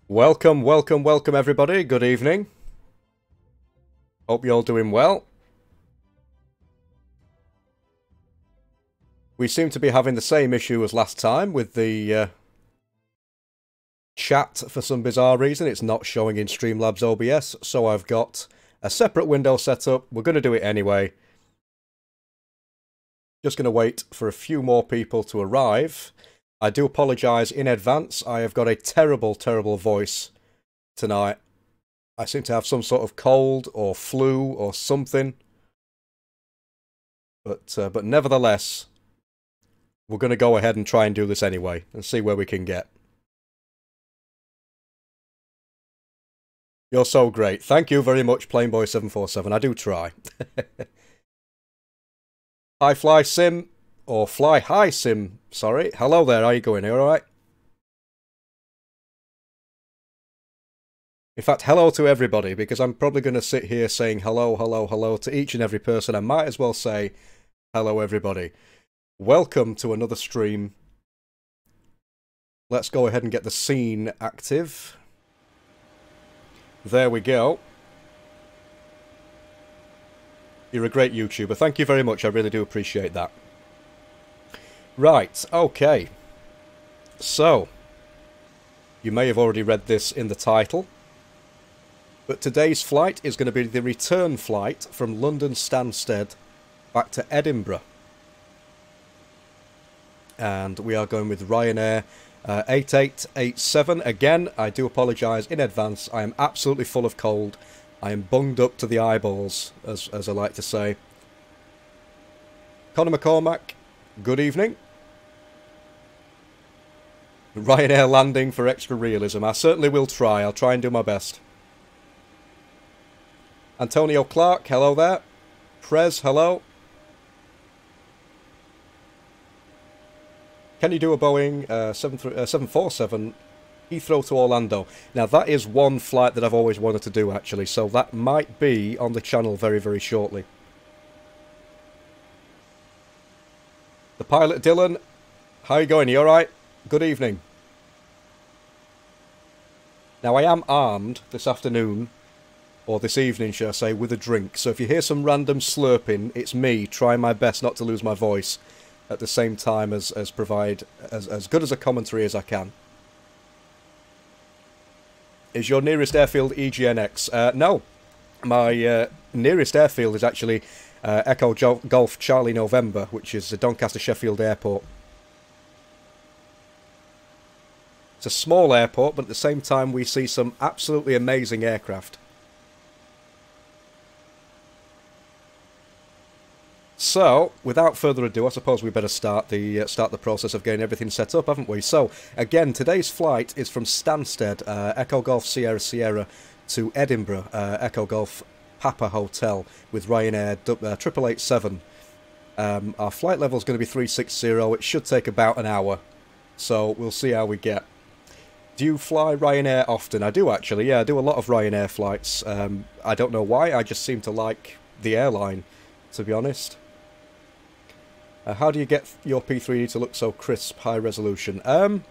Welcome, welcome, welcome everybody. Good evening. Hope you're all doing well. We seem to be having the same issue as last time with the chat for some bizarre reason. It's not showing in Streamlabs OBS, so I've got a separate window set up. We're going to do it anyway. Just going to wait for a few more people to arrive. I do apologise in advance. I have got a terrible, terrible voice tonight. I seem to have some sort of cold or flu or something. But nevertheless, we're going to go ahead and try and do this anyway and see where we can get. You're so great. Thank you very much, Plainboy747. I do try. Hi, Fly Sim. Or Fly High Sim, sorry. Hello there, how are you going? Are you alright? In fact, hello to everybody, because I'm probably going to sit here saying hello, hello, hello to each and every person. I might as well say hello, everybody. Welcome to another stream. Let's go ahead and get the scene active. There we go. You're a great YouTuber. Thank you very much. I really do appreciate that. Right, okay. So, you may have already read this in the title, but today's flight is going to be the return flight from London Stansted back to Edinburgh. And we are going with Ryanair 8887. Again, I do apologise in advance. I am absolutely full of cold. I am bunged up to the eyeballs, as I like to say. Conor McCormack, good evening. Ryanair landing for extra realism. I certainly will try. I'll try and do my best. Antonio Clark, hello there. Prez, hello. Can you do a Boeing 747 Heathrow to Orlando? Now that is one flight that I've always wanted to do actually, so that might be on the channel very, very shortly. The pilot Dylan, how are you going? Are you alright? Good evening. Now I am armed this afternoon, or this evening should I say, with a drink, so if you hear some random slurping, it's me trying my best not to lose my voice at the same time as provide as good as a commentary as I can. Is your nearest airfield EGNX? No. My nearest airfield is actually Echo Golf Charlie November, which is the Doncaster Sheffield Airport. It's a small airport, but at the same time we see some absolutely amazing aircraft. So, without further ado, I suppose we better start the process of getting everything set up, haven't we? So, again, today's flight is from Stansted, Echo Golf Sierra Sierra, to Edinburgh, Echo Golf Papa Hotel, with Ryanair 8887. Our flight level is going to be 360. It should take about an hour, so we'll see how we get. Do you fly Ryanair often? I do actually, yeah, I do a lot of Ryanair flights. I don't know why, I just seem to like the airline, to be honest. How do you get your P3D to look so crisp, high resolution? I'm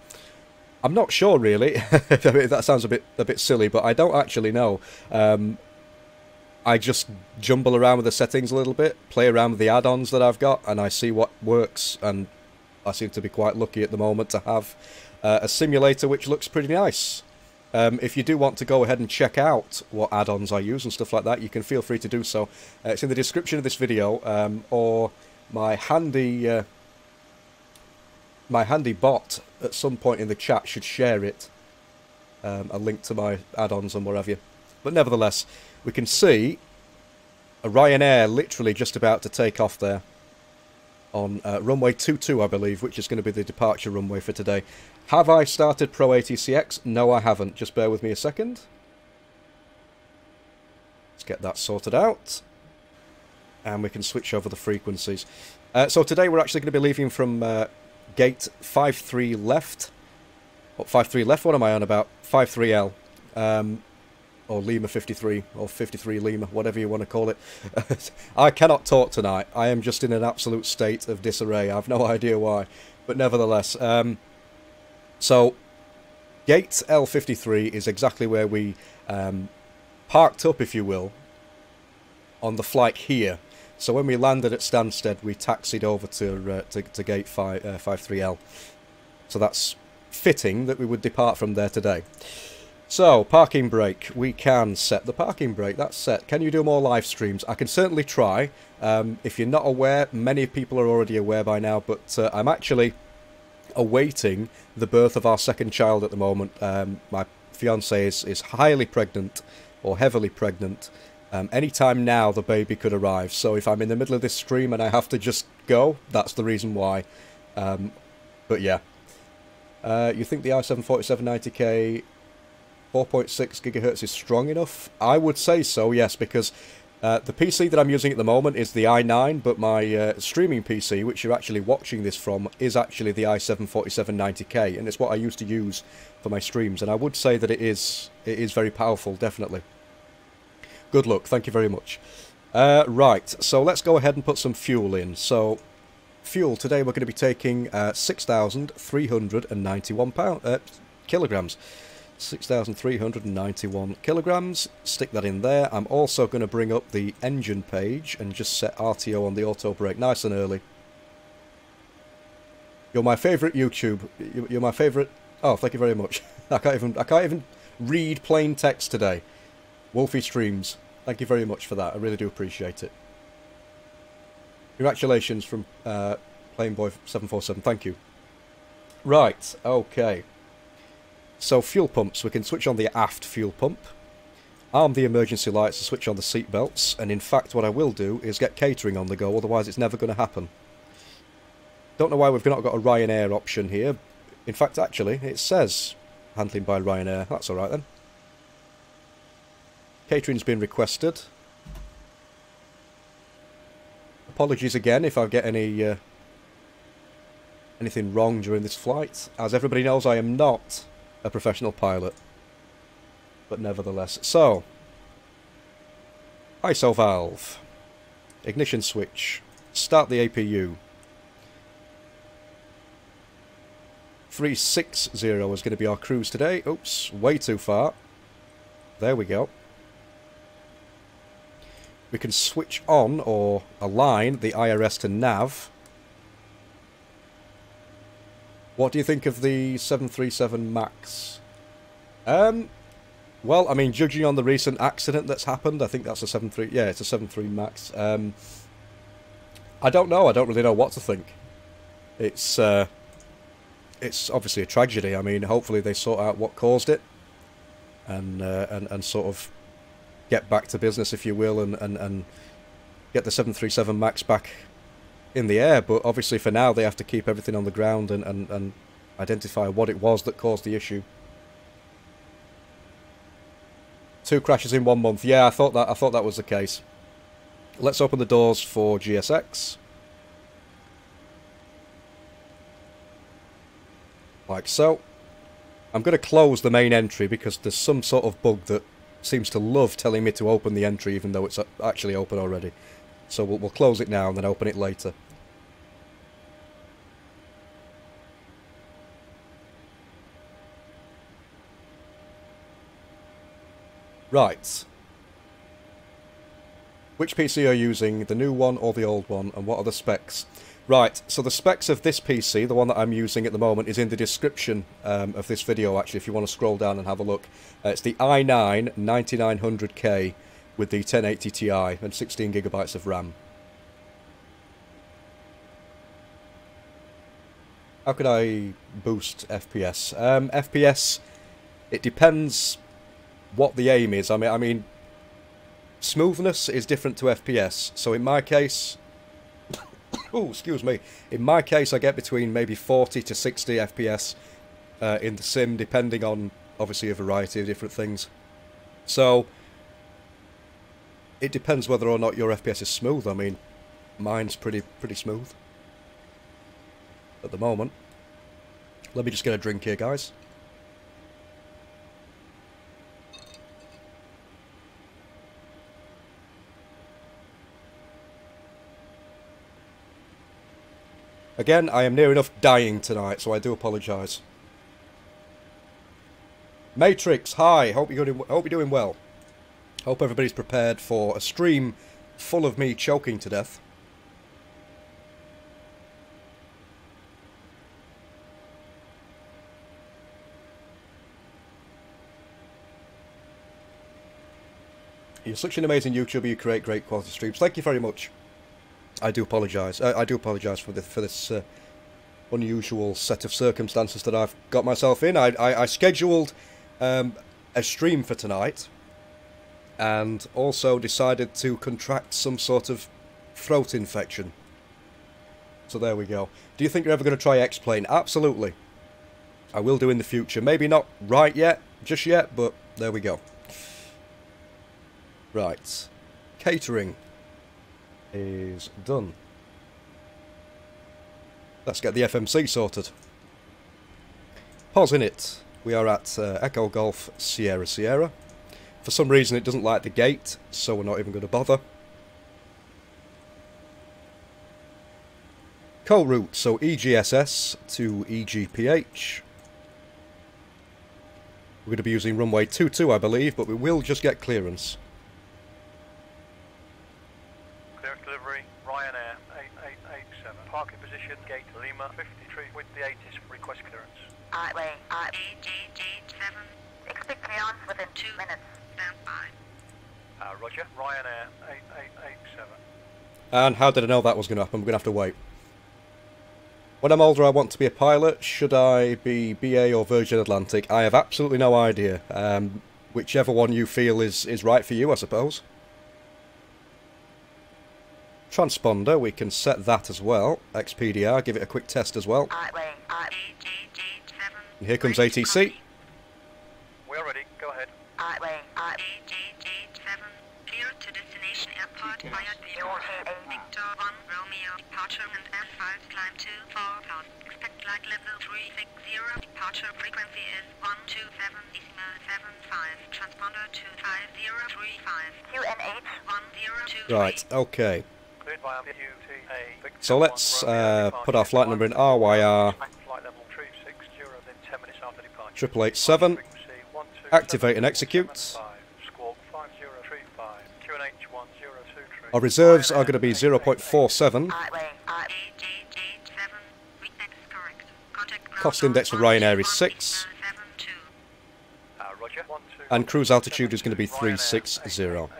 not sure really. That sounds a bit silly, but I don't actually know. I just jumble around with the settings a little bit, play around with the add-ons that I've got, and I see what works, and I seem to be quite lucky at the moment to have a simulator which looks pretty nice. If you do want to go ahead and check out what add-ons I use and stuff like that, you can feel free to do so. It's in the description of this video, or my handy bot at some point in the chat should share it, a link to my add-ons and what have you. But nevertheless, we can see a Ryanair literally just about to take off there on runway 22, I believe, which is going to be the departure runway for today. Have I started Pro ATCX? No, I haven't. Just bear with me a second. Let's get that sorted out. And we can switch over the frequencies. So today we're actually going to be leaving from gate 53 left. What, 53 left? What am I on about? 53L. Or Lima 53, or 53 Lima, whatever you want to call it. I cannot talk tonight. I am just in an absolute state of disarray. I have no idea why. But nevertheless, so gate L53 is exactly where we parked up, if you will, on the flight here. So when we landed at Stansted, we taxied over to gate 53L. So that's fitting that we would depart from there today. So, parking brake. We can set the parking brake. That's set. Can you do more live streams? I can certainly try. If you're not aware, many people are already aware by now, but I'm actually awaiting the birth of our second child at the moment. My fiancée is highly pregnant, or heavily pregnant. Anytime now the baby could arrive, so if I'm in the middle of this stream and I have to just go, that's the reason why. But yeah. You think the i7-4790K 4.6 GHz is strong enough? I would say so, yes, because the PC that I'm using at the moment is the i9, but my streaming PC, which you're actually watching this from, is actually the i7-4790K, and it's what I used to use for my streams, and I would say that it is very powerful, definitely. Good luck, thank you very much. Right, so let's go ahead and put some fuel in. So, fuel, today we're going to be taking 6,391 kilograms. 6,391 kilograms. Stick that in there. I'm also going to bring up the engine page and just set RTO on the auto brake nice and early. You're my favourite YouTube. You're my favourite. Oh, thank you very much. I can't even read plain text today. Wolfie Streams. Thank you very much for that. I really do appreciate it. Congratulations from Plainboy747. Thank you. Right. Okay. So fuel pumps, we can switch on the aft fuel pump, arm the emergency lights to switch on the seat belts, and in fact what I will do is get catering on the go, otherwise it's never going to happen. Don't know why we've not got a Ryanair option here. In fact, actually, it says handling by Ryanair. That's alright then. Catering's been requested. Apologies again if I get any anything wrong during this flight. As everybody knows, I am not a professional pilot. But nevertheless. So, ISO valve. Ignition switch. Start the APU. 360 is going to be our cruise today. Oops, way too far. There we go. We can switch on or align the IRS to nav. What do you think of the 737 MAX? Well, I mean, judging on the recent accident that's happened, I think that's a 73. Yeah, it's a 73 MAX. I don't know. I don't really know what to think. It's obviously a tragedy. I mean, hopefully they sort out what caused it, and sort of get back to business, if you will, and get the 737 MAX back in the air. But obviously, for now, they have to keep everything on the ground and identify what it was that caused the issue. 2 crashes in 1 month. Yeah, I thought that was the case. Let's open the doors for GSX. Like so. I'm going to close the main entry because there's some sort of bug that seems to love telling me to open the entry even though it's actually open already. So we'll close it now and then open it later. Right. Which PC are you using, the new one or the old one, and what are the specs? Right, so the specs of this PC, the one that I'm using at the moment, is in the description of this video, actually, if you want to scroll down and have a look. It's the i9 9900K with the 1080 Ti and 16GB of RAM. How could I boost FPS? FPS, it depends what the aim is. I mean, smoothness is different to FPS. So in my case, oh, excuse me. In my case, I get between maybe 40 to 60 FPS in the sim, depending on obviously a variety of different things. So it depends whether or not your FPS is smooth. I mean, mine's pretty smooth at the moment. Let me just get a drink here, guys. Again, I am near enough dying tonight, so I do apologise. Matrix, hi. Hope you're doing well. Hope everybody's prepared for a stream full of me choking to death. You're such an amazing YouTuber. You create great quality streams. Thank you very much. I do apologise. I do apologise for this unusual set of circumstances that I've got myself in. I scheduled a stream for tonight, and also decided to contract some sort of throat infection. So there we go. Do you think you're ever going to try X-Plane? Absolutely. I will do in the future. Maybe not right yet, just yet, but there we go. Right. Catering is done. Let's get the FMC sorted. Pause in it. We are at Echo Golf Sierra Sierra. For some reason it doesn't like the gate, so we're not even going to bother. Co-route, so EGSS to EGPH. We're going to be using runway 22, I believe, but we will just get clearance. Delivery, Ryanair 8887. Parking position, gate Lima 53 with the 80s, request clearance. RYR8887. Expect clearance within 2 minutes. Stand by. Roger, Ryanair 8887. And how did I know that was going to happen? We're going to have to wait. When I'm older I want to be a pilot. Should I be BA or Virgin Atlantic? I have absolutely no idea. Whichever one you feel is right for you, I suppose. Transponder, we can set that as well. XPDR, give it a quick test as well. RYR8887. And here comes ATC. We're ready. Go ahead. Runway 8887. Clear to destination airport via Victor 1 Romeo departure and asphalt climb to 4000. Expect flight level 360. Departure frequency is 127.75. Transponder to 5035. QNH 1023. Right, okay. Cleared via UTA. Victor So let's 1 Romeo put our flight number in RYR Flight level 360 within 10 minutes after departure. 8887. Frequency 127.75. Activate and execute. Squawk 5035. QNH 1023. Our reserves are going to be 0.47. Runway 8887. Index correct. Contact Cost index for Ryanair is 6. Roger. And cruise altitude is going to be 360.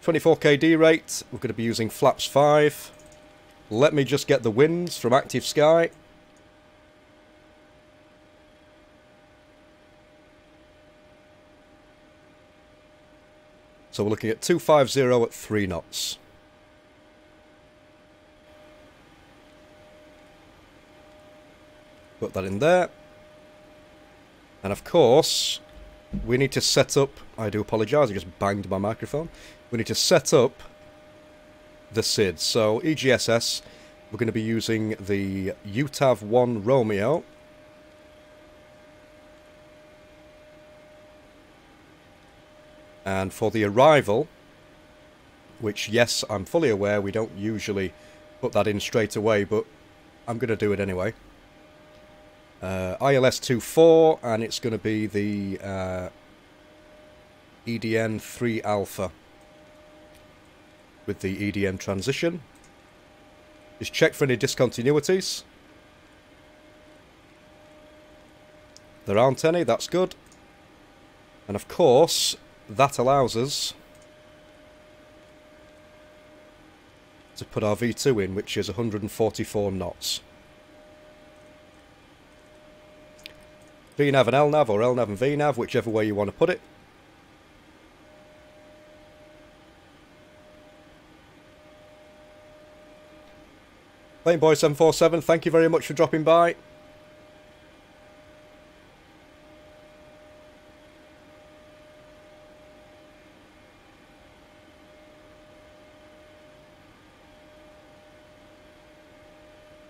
24k D rate, we're going to be using flaps 5. Let me just get the winds from active sky. So we're looking at 250 at 3 knots. Put that in there. And of course, we need to set up, I do apologise, I just banged my microphone. We need to set up the SID. So EGSS, we're going to be using the UTAV 1 Romeo. And for the arrival, which yes, I'm fully aware we don't usually put that in straight away, but I'm going to do it anyway. ILS-24, and it's going to be the EDN 3 Alpha with the EDN transition. Just check for any discontinuities. There aren't any, that's good. And of course, that allows us to put our V2 in, which is 144 knots. VNAV and LNAV, or LNAV and VNAV, whichever way you want to put it. Planeboy747, thank you very much for dropping by.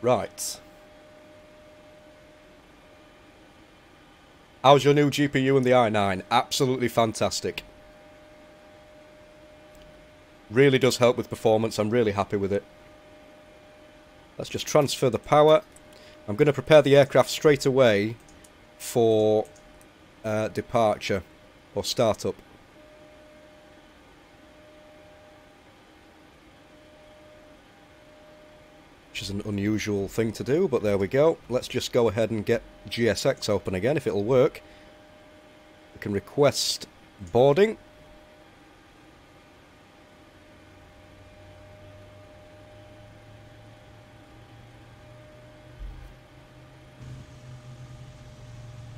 Right. How's your new GPU and the i9? Absolutely fantastic. Really does help with performance. I'm really happy with it. Let's just transfer the power. I'm going to prepare the aircraft straight away for departure or startup. Which is an unusual thing to do, but there we go. Let's just go ahead and get GSX open again, if it'll work. We can request boarding.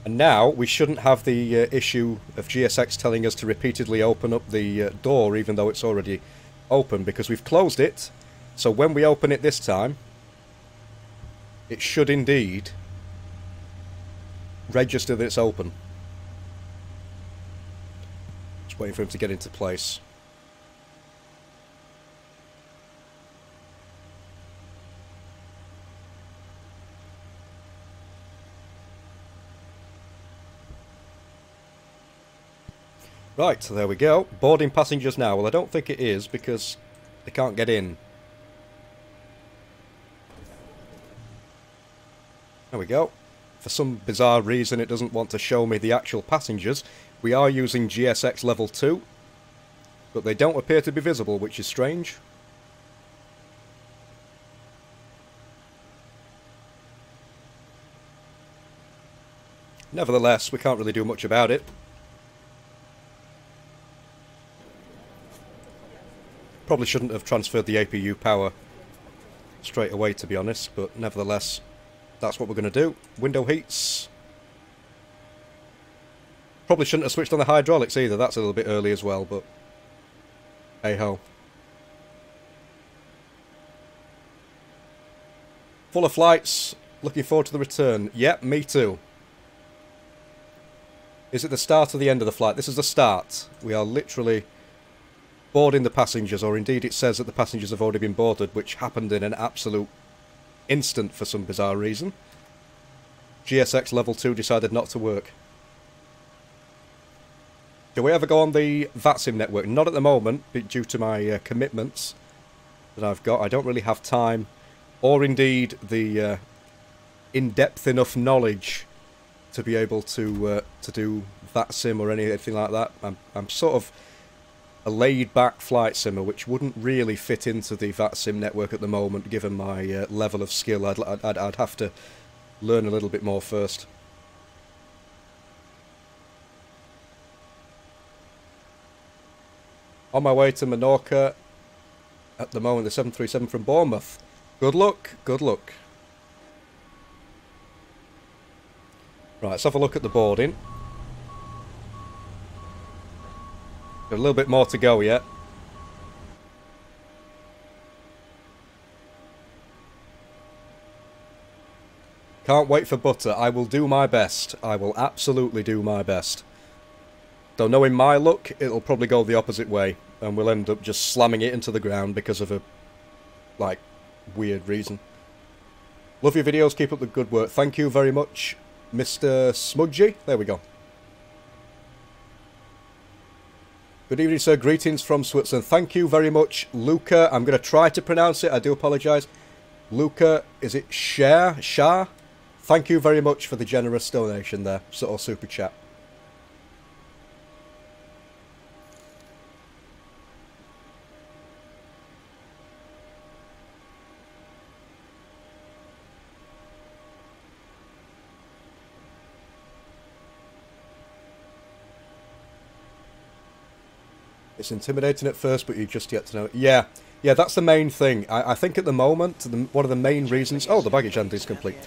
And now we shouldn't have the issue of GSX telling us to repeatedly open up the door, even though it's already open, because we've closed it. So when we open it this time, it should indeed register that it's open. Just waiting for him to get into place. Right, so there we go. Boarding passengers now. Well, I don't think it is because they can't get in. There we go. For some bizarre reason, it doesn't want to show me the actual passengers. We are using GSX level 2, but they don't appear to be visible, which is strange. Nevertheless, we can't really do much about it. Probably shouldn't have transferred the APU power straight away, to be honest, but nevertheless, that's what we're going to do. Window heats. Probably shouldn't have switched on the hydraulics either. That's a little bit early as well, but hey-ho. Full of flights. Looking forward to the return. Yep, me too. Is it the start or the end of the flight? This is the start. We are literally boarding the passengers, or indeed it says that the passengers have already been boarded, which happened in an absolute instant for some bizarre reason. GSX level 2 decided not to work. Do we ever go on the WASSIM network? Not at the moment, due to my commitments that I've got. I don't really have time, or indeed the in-depth enough knowledge to be able to do WASSIM or anything like that. I'm sort of a laid-back flight simmer, which wouldn't really fit into the WASSIM network at the moment, given my level of skill. I'd have to learn a little bit more first. On my way to Menorca at the moment, the 737 from Bournemouth. Good luck, good luck. Right, let's have a look at the boarding. Got a little bit more to go yet. Can't wait for butter. I will do my best. I will absolutely do my best. Though knowing my luck, it'll probably go the opposite way, and we'll end up just slamming it into the ground because of a, like, weird reason. Love your videos, keep up the good work. Thank you very much, Mr. Smudgy. There we go. Good evening, sir. Greetings from Switzerland. Thank you very much, Luca. I'm going to try to pronounce it. I do apologise. Luca, is it Shah? Thank you very much for the generous donation there. Sort of super chat. It's intimidating at first, but you just get to know it. Yeah, that's the main thing. I think at the moment, one of the main reasons... Oh, the baggage handling is complete.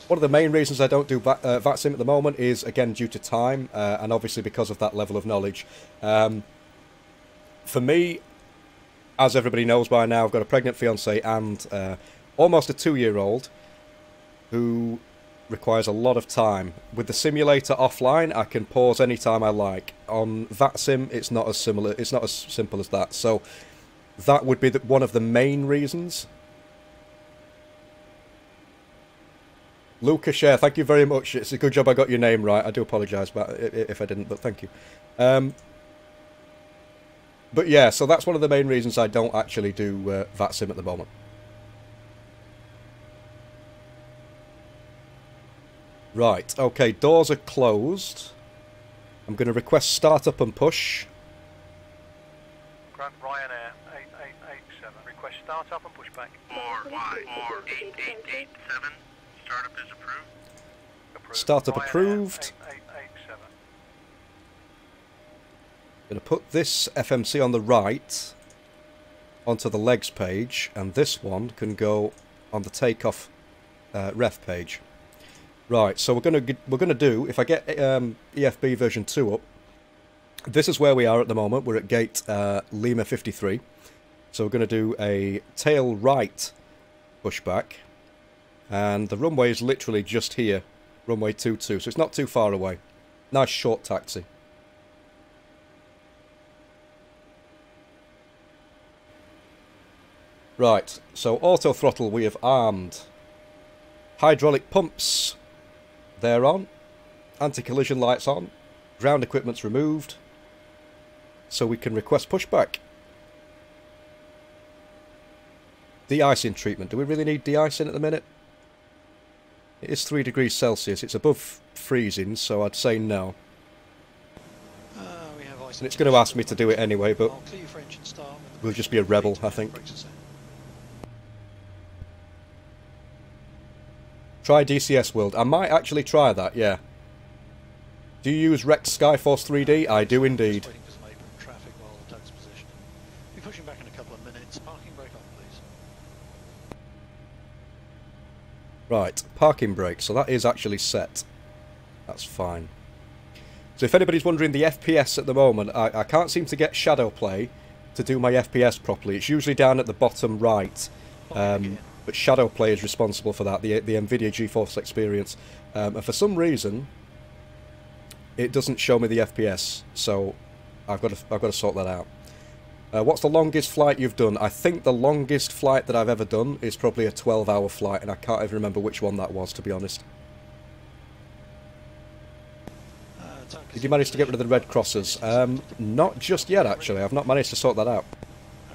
One of the main reasons I don't do VATSIM at the moment is, again, due to time, and obviously because of that level of knowledge. For me, as everybody knows by now, I've got a pregnant fiancée and almost a 2-year-old who requires a lot of time. With the simulator offline, I can pause anytime I like. On VATSIM, it's not as similar. It's not as simple as that. So that would be one of the main reasons. Lucas Share, thank you very much. It's a good job I got your name right. I do apologise if I didn't, but thank you. But yeah, so that's one of the main reasons I don't actually do VATSIM at the moment. Right, okay, doors are closed. I'm going to request startup and push. Grant Ryanair 8887. Request startup and pushback. RYR8887. Startup is approved. Startup approved. 8887. Going to put this FMC on the right onto the legs page, and this one can go on the takeoff ref page. Right, so we're gonna do, if I get EFB version 2 up, this is where we are at the moment. We're at gate Lima 53. So we're going to do a tail right pushback, and the runway is literally just here, runway 22, so it's not too far away. Nice short taxi. Right, so auto throttle we have armed. Hydraulic pumps, they're on. Anti-collision lights on. Ground equipment's removed. So we can request pushback. De-icing treatment. Do we really need de-icing at the minute? It is 3 degrees Celsius. It's above freezing, so I'd say no. And it's going to ask me to do it anyway, but we'll just be a rebel, I think. Try DCS-World. I might actually try that, yeah. Do you use Rex Skyforce 3D? I do indeed. Right, parking brake. So that is actually set. That's fine. So if anybody's wondering the FPS at the moment, I can't seem to get shadow play to do my FPS properly. It's usually down at the bottom right. But but Shadowplay is responsible for that, the Nvidia GeForce Experience. And for some reason, it doesn't show me the FPS, so I've got to sort that out. What's the longest flight you've done? I think the longest flight that I've ever done is probably a 12-hour flight, and I can't even remember which one that was, to be honest. Did you manage to get rid of the red crosses? Not just yet, actually. I've not managed to sort that out.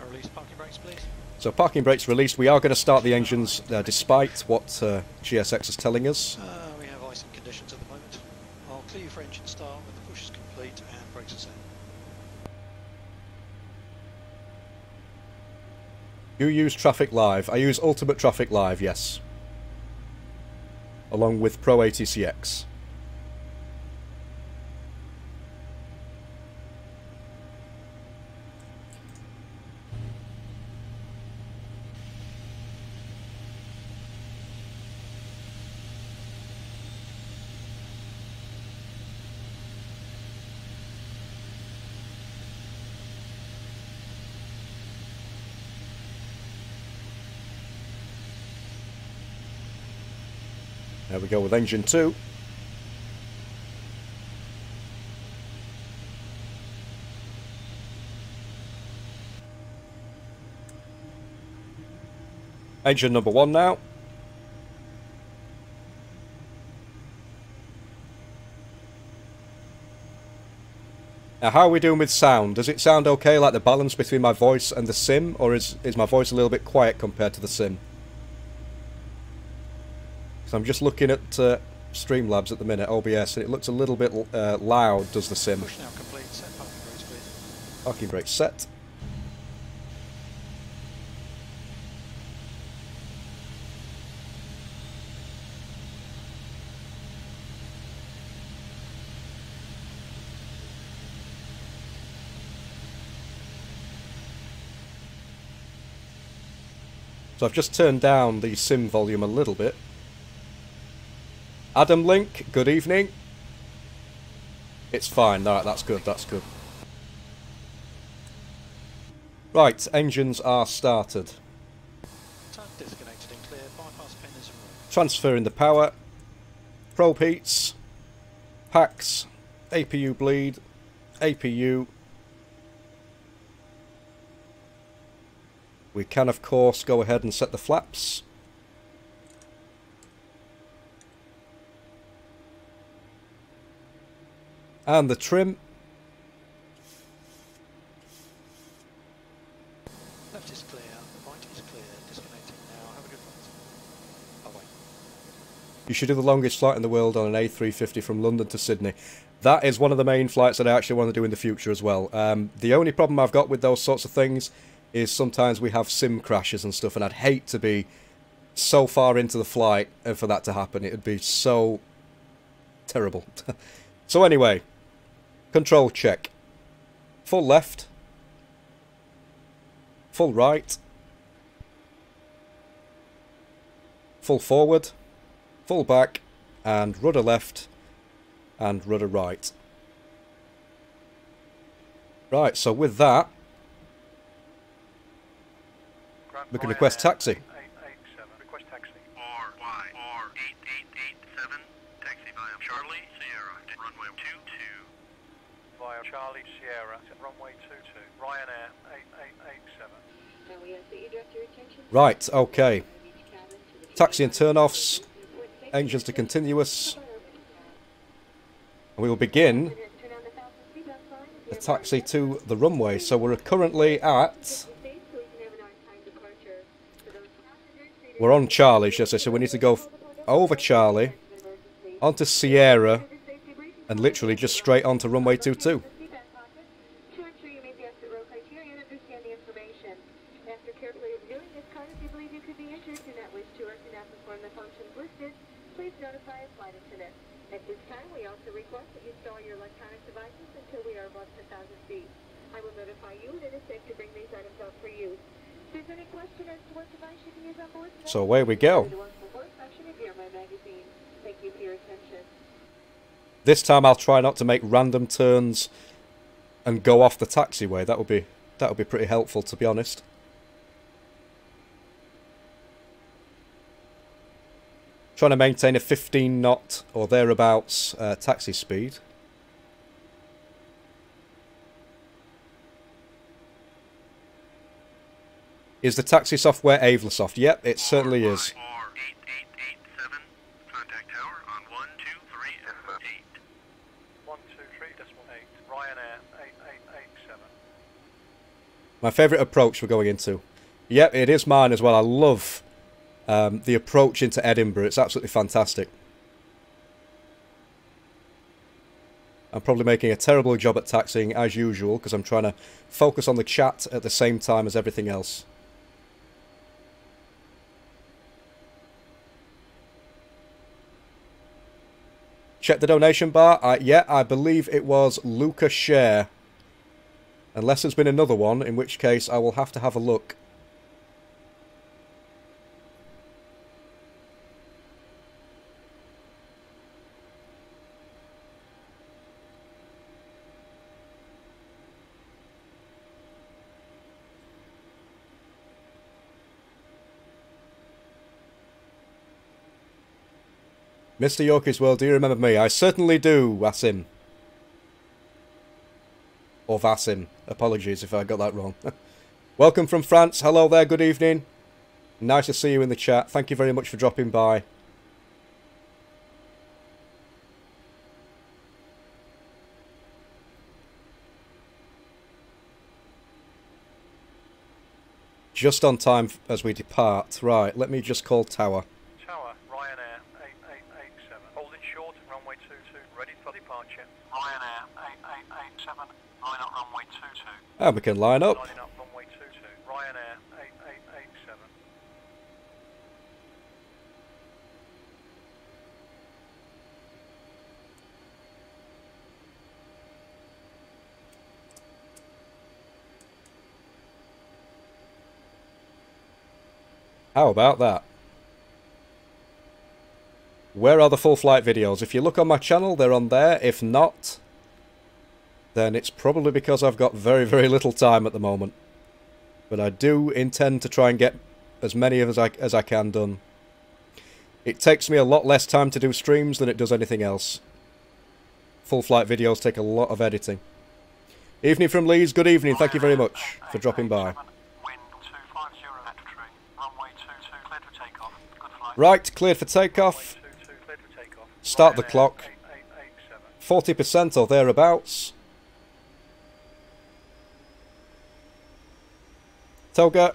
Release parking brakes, please. So parking brakes released. We are going to start the engines despite what GSX is telling us. We have icing conditions at the moment. I'll clear you for engine start when the push is complete and brakes are set. You use Traffic Live. I use Ultimate Traffic Live, yes. Along with Pro ATCX. There we go with engine 2. Engine number 1 now. Now, how are we doing with sound? Does it sound okay, like the balance between my voice and the sim, or is my voice a little bit quiet compared to the sim? So I'm just looking at Streamlabs at the minute, OBS, and it looks a little bit loud, does the sim. Push now complete. Set parking brakes, please. Parking brakes set. So I've just turned down the sim volume a little bit. Adam Link, good evening. It's fine, alright, that's good, that's good. Right, engines are started. Type disconnected and clear. Bypass pin is removed. Transferring the power. Probe heats. Packs. APU bleed. APU. We can, of course, go ahead and set the flaps. And the trim. Left is clear, right is clear. Disconnecting now. Have a good flight. Oh wait. You should do the longest flight in the world on an A350 from London to Sydney. That is one of the main flights that I actually want to do in the future as well. The only problem I've got with those sorts of things is sometimes we have sim crashes and stuff, and I'd hate to be so far into the flight and for that to happen. It would be so terrible. So anyway, control check. Full left. Full right. Full forward. Full back. And rudder left. And rudder right. Right, so with that, we can request taxi. 8887. Request taxi. RYR8887. Taxi via Charlie Sierra. Runway 22. Via Charlie Sierra. Runway 22. Ryanair 8887. Now we ask that you direct your attention. Right, okay. Taxi and turn-offs. Engines to continuous. And we will begin the taxi to the runway. So we're currently at... We're on Charlie, should I say, so we need to go over Charlie, onto Sierra, and literally just straight onto runway 22. At this time, we also request that you store your electronic devices until we are above 10,000 feet. I will notify you that it is safe to bring these items out for use. If there's any question as to what device you can use on board, So away we go. Thank you for your attention. This time I'll try not to make random turns and go off the taxiway. That would be pretty helpful, to be honest. Trying to maintain a 15 knot or thereabouts taxi speed. Is the taxi software Avlasoft? Yep, it certainly is. RYR8887, contact tower on 123.8. 123.8, Ryanair 8887. My favourite approach we're going into. Yep, it is mine as well. I love the approach into Edinburgh. It's absolutely fantastic. I'm probably making a terrible job at taxiing as usual because I'm trying to focus on the chat at the same time as everything else. Check the donation bar. Yeah, I believe it was Luca Share. Unless there's been another one, in which case I will have to have a look. MrYorkiesWorld, do you remember me? I certainly do, WASSIM. Or VASSIM. Apologies if I got that wrong. Welcome from France. Hello there, good evening. Nice to see you in the chat. Thank you very much for dropping by. Just on time as we depart. Right, let me just call Tower. Tower, Ryanair 8887. Holding short, runway 22, ready for departure. Ryanair 8887, line up runway 22. And we can line up. Lining up runway 22, Ryanair 8887. How about that? Where are the full flight videos? If you look on my channel, they're on there. If not, then it's probably because I've got very, very little time at the moment. But I do intend to try and get as many as I can done. It takes me a lot less time to do streams than it does anything else. Full flight videos take a lot of editing. Evening from Leeds, good evening. Thank you very much for dropping by. Right, cleared for takeoff. Start the clock. 40% or thereabouts. Toga.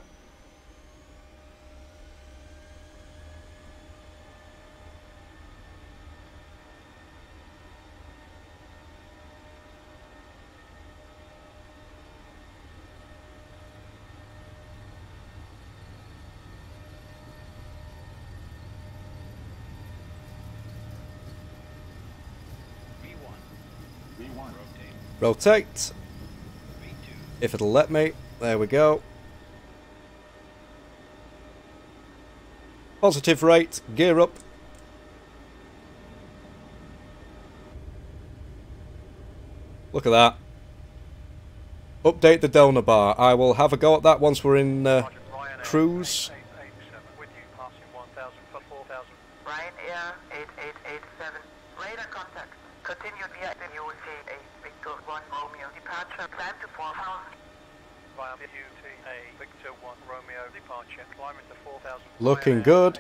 Rotate. If it'll let me. There we go. Positive rate. Gear up. Look at that. Update the donor bar. I will have a go at that once we're in cruise. Ryanair 8887. Radar contact. Continue via the UTA Victor 1 Romeo departure. Climb to 4000. Via the UTA Victor 1 Romeo departure. Climbing to 4000. Looking good.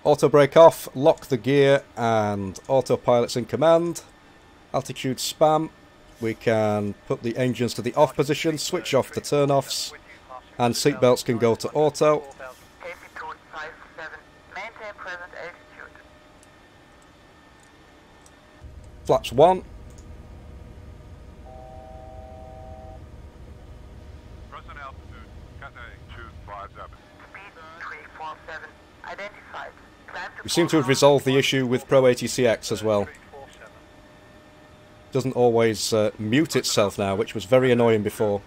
Auto brake off. Lock the gear and autopilot's in command. Altitude spam. We can put the engines to the off position. Switch off the turn-offs. And seatbelts can go to auto. Altitude 57. Maintain present altitude. Flaps 1. Present altitude, Cathay 257. Speed 347. Identified. Climb to We seem to have resolved the issue with Pro ATCX as well. Doesn't always mute itself now, which was very annoying before.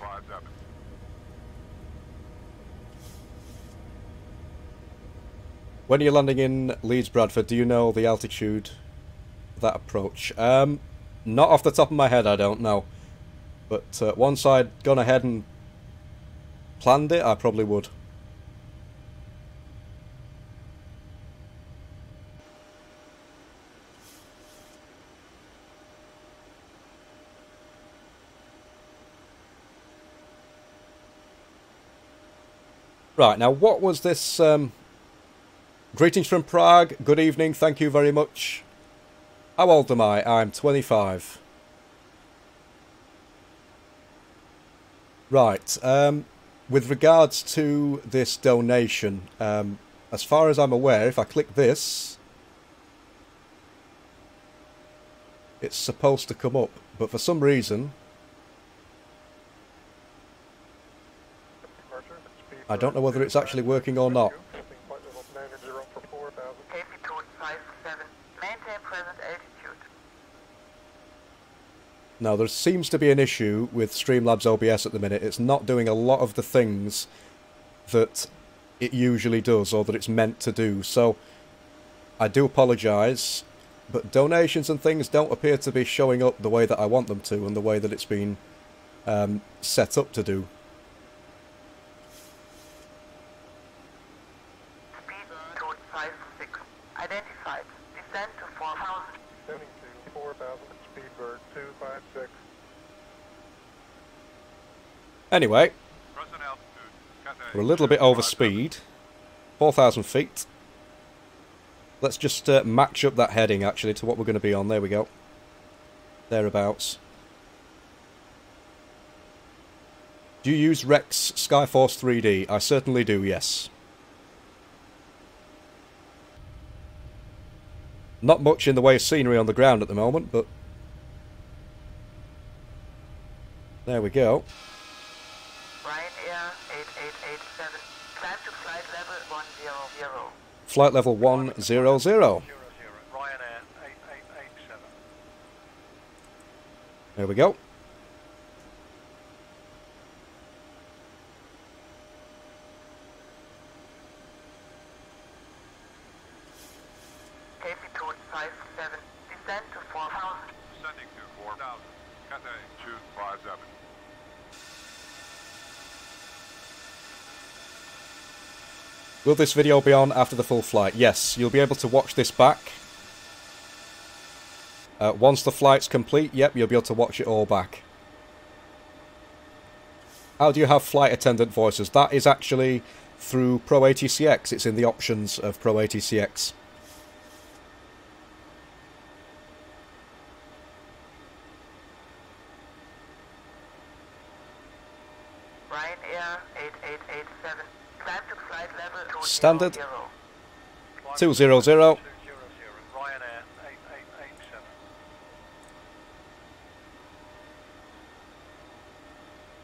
When you're landing in Leeds, Bradford, do you know the altitude of that approach? Not off the top of my head, I don't know. But once I'd gone ahead and planned it, I probably would. Right, now what was this... Greetings from Prague, good evening, thank you very much. How old am I? I'm 25. Right, with regards to this donation, as far as I'm aware, if I click this, it's supposed to come up, but for some reason, I don't know whether it's actually working or not. Now, there seems to be an issue with Streamlabs OBS at the minute. It's not doing a lot of the things that it usually does, or that it's meant to do. So, I do apologise, but donations and things don't appear to be showing up the way that I want them to, and the way that it's been set up to do. Speed code 56. Identified. Descend to 4,000. Descending to 4,000. Speedbird 256. Anyway, we're a little bit over speed. 4,000 feet. Let's just match up that heading, actually, to what we're going to be on. There we go. Thereabouts. Do you use Rex Skyforce 3D? I certainly do, yes. Not much in the way of scenery on the ground at the moment, but... there we go. Ryanair 8887. Climb to flight level 100. Flight level 100. Ryanair 8887. There we go. Heavy code 57. Descend to 4,000. Descending to 4,000. Cathay 257. Will this video be on after the full flight? Yes, you'll be able to watch this back. Once the flight's complete, yep, you'll be able to watch it all back. How do you have flight attendant voices? That is actually through Pro ATCX. It's in the options of Pro ATCX. Ryanair 8887. Climb to flight level 200. Standard 200. Ryanair 8887.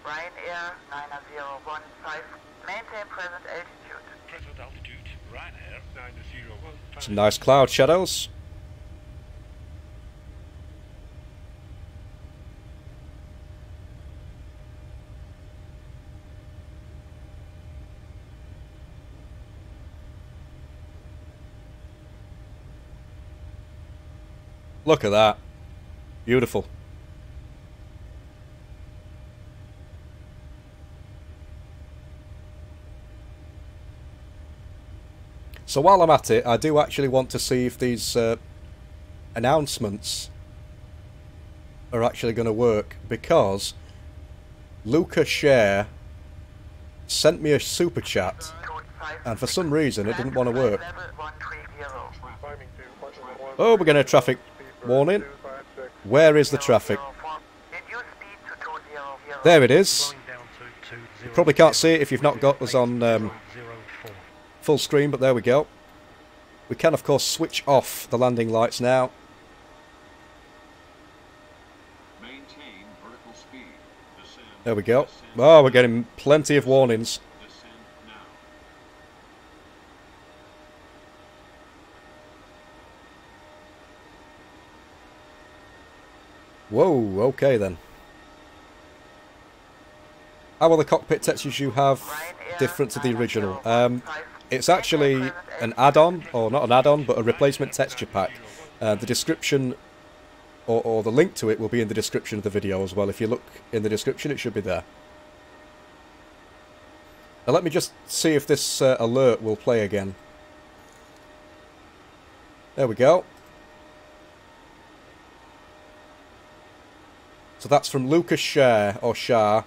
Ryanair 9015. Maintain present altitude. Present altitude, Ryanair 901. Some nice cloud shadows. Look at that. Beautiful. So while I'm at it, I do actually want to see if these announcements are actually going to work, because Lucas Share sent me a super chat, and for some reason it didn't want to work. Oh, we're getting a traffic warning. Where is the traffic? There it is. You probably can't see it if you've not got us on full screen, but there we go. We can, of course, switch off the landing lights now. There we go. Oh, we're getting plenty of warnings. Whoa, okay then. How are the cockpit textures you have different to the original? It's actually an add-on, or not an add-on, but a replacement texture pack. The description, or the link to it, will be in the description of the video as well. If you look in the description, it should be there. Now let me just see if this alert will play again. There we go. So that's from Lucas Share, or Shah.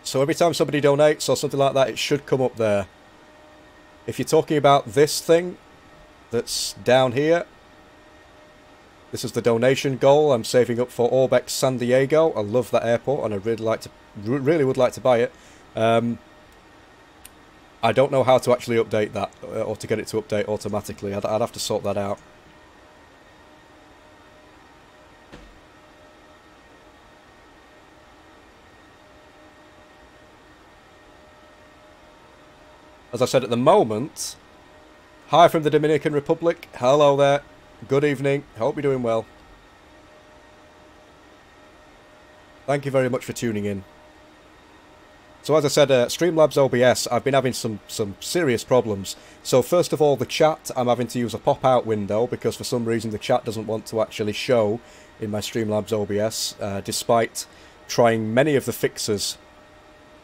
So every time somebody donates or something like that, it should come up there. If you're talking about this thing that's down here, this is the donation goal. I'm saving up for Orbex San Diego. I love that airport and I really would like to buy it. I don't know how to actually update that or to get it to update automatically. I'd have to sort that out. As I said, at the moment, hi from the Dominican Republic. Hello there. Good evening. Hope you're doing well. Thank you very much for tuning in. So as I said, Streamlabs OBS, I've been having some serious problems. So first of all, the chat, I'm having to use a pop-out window because for some reason the chat doesn't want to actually show in my Streamlabs OBS, despite trying many of the fixes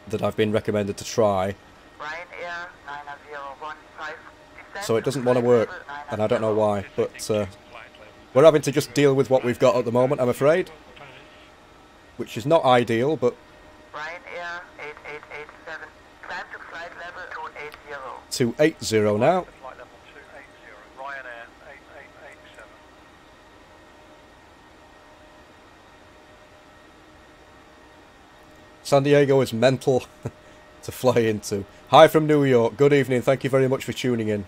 that I've been recommended to try. Ryanair 9015. So it doesn't want to work, and I don't know why, but we're having to just deal with what we've got at the moment, I'm afraid. Which is not ideal, but... Ryanair 8887. Climb to flight level 280. 280 now. Flight level 280. Ryanair 8887. San Diego is mental to fly into. Hi from New York. Good evening. Thank you very much for tuning in.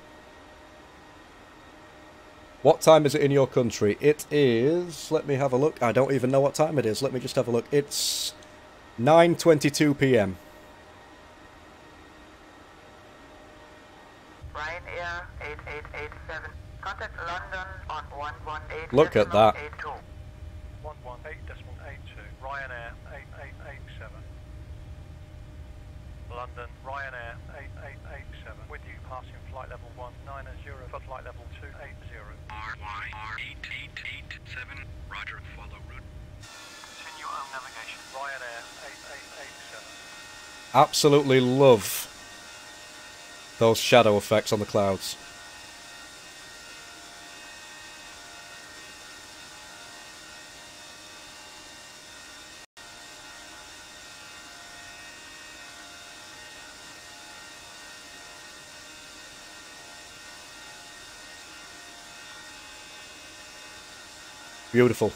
What time is it in your country? It is... Let me have a look. I don't even know what time it is. Let me just have a look. It's 9:22 p.m. Ryanair 8887. Contact London on 118. Look at that. 118.82. Ryanair 8887. London, Ryanair 8887. With you passing flight level 190 for flight level 280. RYR8887. Roger, follow route. Continue on navigation. Ryanair 8887. Absolutely love those shadow effects on the clouds. Beautiful.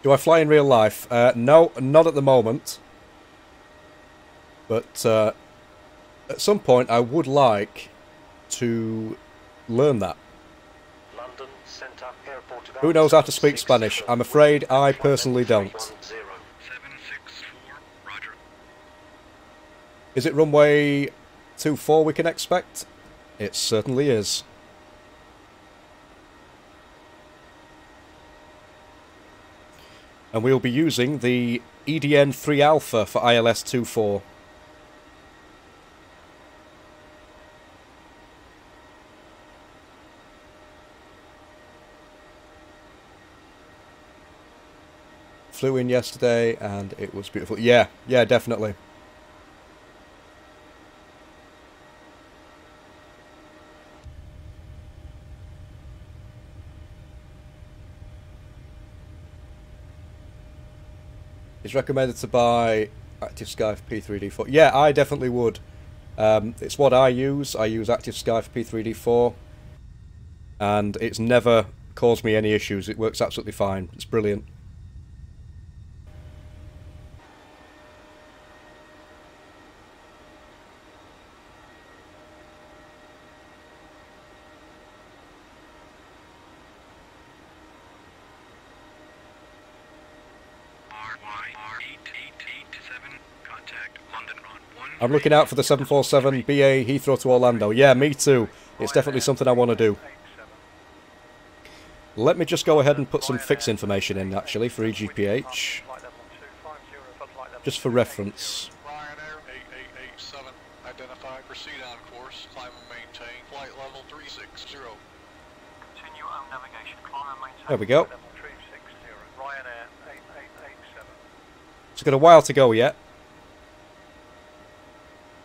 Do I fly in real life? No, not at the moment. But at some point I would like to learn that. London Centre Airport. Who knows how to speak Spanish? I'm afraid I personally don't. 764. Roger. Is it runway 24 we can expect? It certainly is. And we'll be using the EDN3 Alpha for ILS-24. Flew in yesterday and it was beautiful. Yeah, definitely. It's recommended to buy Active Sky for P3D4. Yeah, I definitely would. It's what I use. I use Active Sky for P3D4. And it's never caused me any issues. It works absolutely fine. It's brilliant. I'm looking out for the 747 BA Heathrow to Orlando. Yeah, me too. It's definitely something I want to do. Let me just go ahead and put some fix information in, actually, for EGPH. Just for reference. Ryanair 8887. Identify, proceed on course, climb and maintain, flight level 360. Continue on navigation. Climb and maintain. There we go. Level 360. Ryanair 8887. It's got a while to go yet.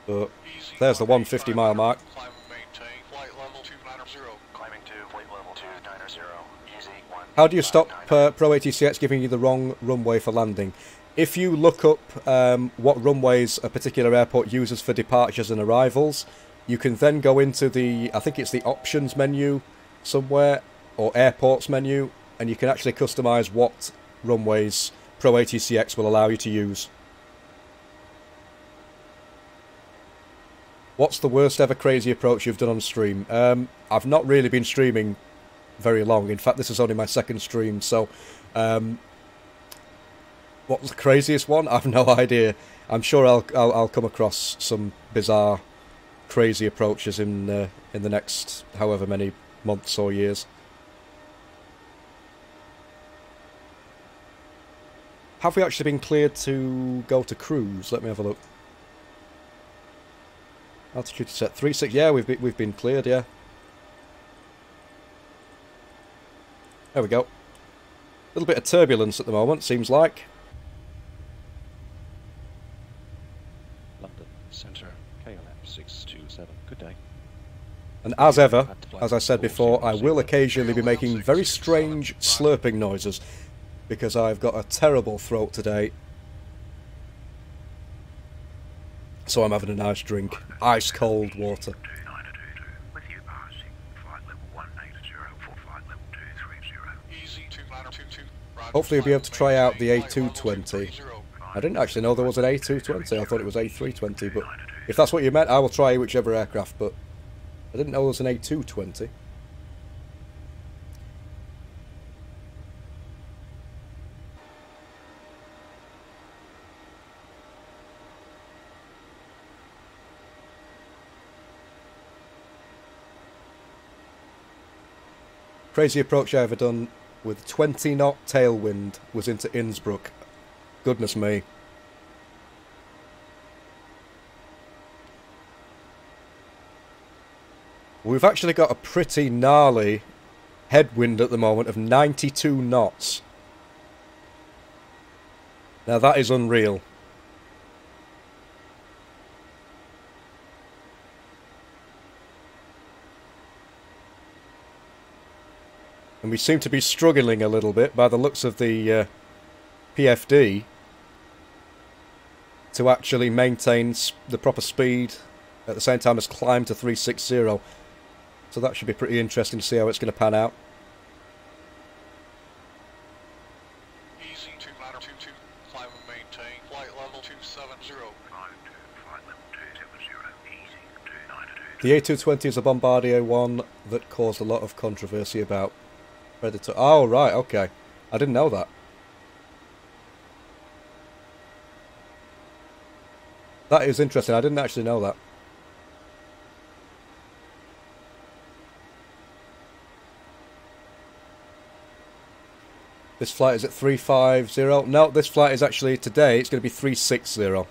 But there's the 150 mile mark. Climb and maintain, flight level 290. Climbing to flight level 290. Easy 1. How do you stop Pro ATCX giving you the wrong runway for landing? If you look up what runways a particular airport uses for departures and arrivals, you can then go into the, I think it's the options menu somewhere, or airports menu, and you can actually customise what runways Pro ATCX will allow you to use. What's the worst ever crazy approach you've done on stream? I've not really been streaming very long. In fact, this is only my second stream, so what was the craziest one? I've no idea. I'm sure I'll come across some bizarre, crazy approaches in the next however many months or years. Have we actually been cleared to go to cruise? Let me have a look. Altitude set 36. Yeah, we've been cleared. Yeah. There we go. A little bit of turbulence at the moment, seems like. London Centre, KLM 627. Good day. And as ever, as I said before, I will occasionally be making very strange slurping noises because I've got a terrible throat today. So I'm having a nice drink. Ice cold water. Hopefully you'll be able to try out the A220. I didn't actually know there was an A220. I thought it was A320, but if that's what you meant, I will try whichever aircraft, but I didn't know there was an A220. Crazy approach I ever done with 20 knot tailwind was into Innsbruck. Goodness me. We've actually got a pretty gnarly headwind at the moment of 92 knots. Now that is unreal. And we seem to be struggling a little bit by the looks of the PFD to actually maintain the proper speed at the same time as climb to 360. So that should be pretty interesting to see how it's going to pan out. Easy 222, climb and maintain, flight level 270. The A220 is a Bombardier one that caused a lot of controversy about Predator. Oh, right, okay. I didn't know that. That is interesting. I didn't actually know that. This flight is at 350. No, this flight is actually today. It's going to be 360.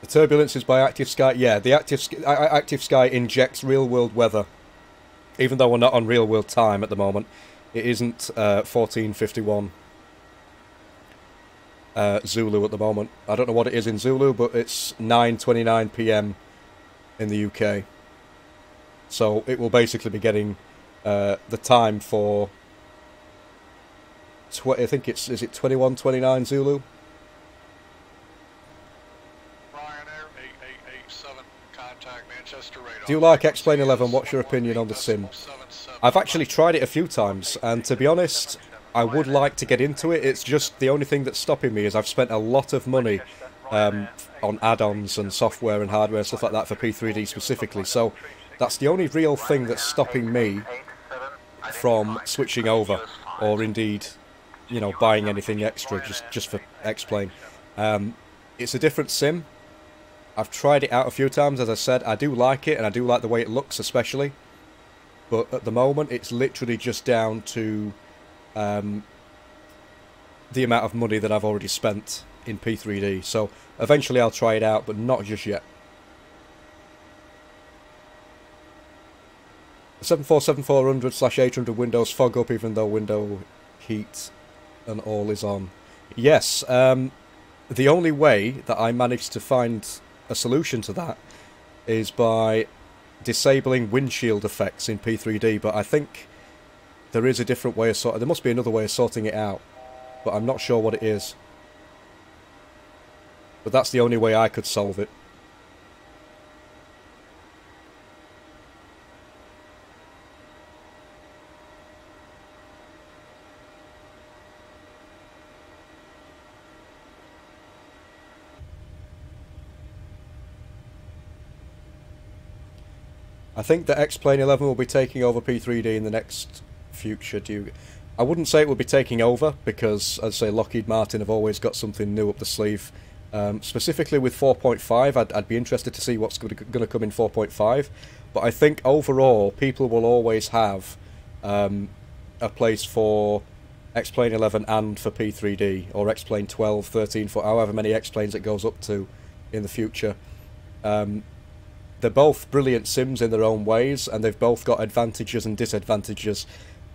The turbulence is by Active Sky. Yeah, the Active Sky injects real-world weather. Even though we're not on real-world time at the moment, it isn't 14:51 Zulu at the moment. I don't know what it is in Zulu, but it's 9:29 PM in the UK. So it will basically be getting the time for... I think it's... Is it 21:29 Zulu? Ryanair 8887, contact Manchester radar. Do you like X-Plane 11? What's your opinion on the sim? I've actually tried it a few times, and to be honest, I would like to get into it. It's just the only thing that's stopping me is I've spent a lot of money on add-ons and software and hardware and stuff like that for P3D specifically, so that's the only real thing that's stopping me from switching over, or indeed, you know, buying anything extra just for X-Plane. It's a different sim. I've tried it out a few times, as I said. I do like it, and I do like the way it looks especially. But at the moment, it's literally just down to the amount of money that I've already spent in P3D. So eventually I'll try it out, but not just yet. 747-400/800 Windows fog up even though window heat and all is on. Yes, the only way that I managed to find a solution to that is by disabling windshield effects in P3D, but I think there is a different way of there must be another way of sorting it out, but I'm not sure what it is. But that's the only way I could solve it. I think that X-Plane 11 will be taking over P3D in the next future. I wouldn't say it will be taking over, because, as I say, Lockheed Martin have always got something new up the sleeve. Specifically with 4.5, I'd be interested to see what's going to come in 4.5. But I think overall, people will always have a place for X-Plane 11 and for P3D, or X-Plane 12, 13, for however many X-Planes it goes up to in the future. They're both brilliant sims in their own ways, and they've both got advantages and disadvantages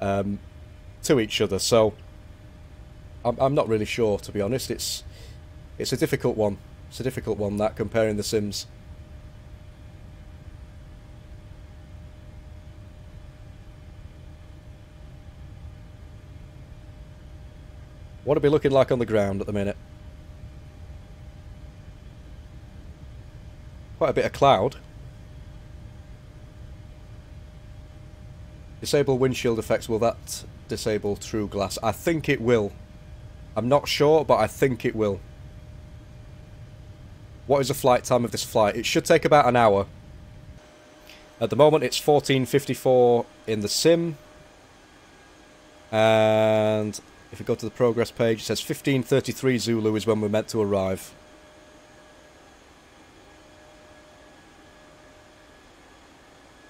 to each other. So I'm not really sure, to be honest. It's a difficult one. It's a difficult one, that, comparing the sims. What are we looking like on the ground at the minute? Quite a bit of cloud. Disable windshield effects. Will that disable true glass? I think it will. I'm not sure, but I think it will. What is the flight time of this flight? It should take about an hour. At the moment it's 14:54 in the sim. And if we go to the progress page, it says 15:33 Zulu is when we're meant to arrive.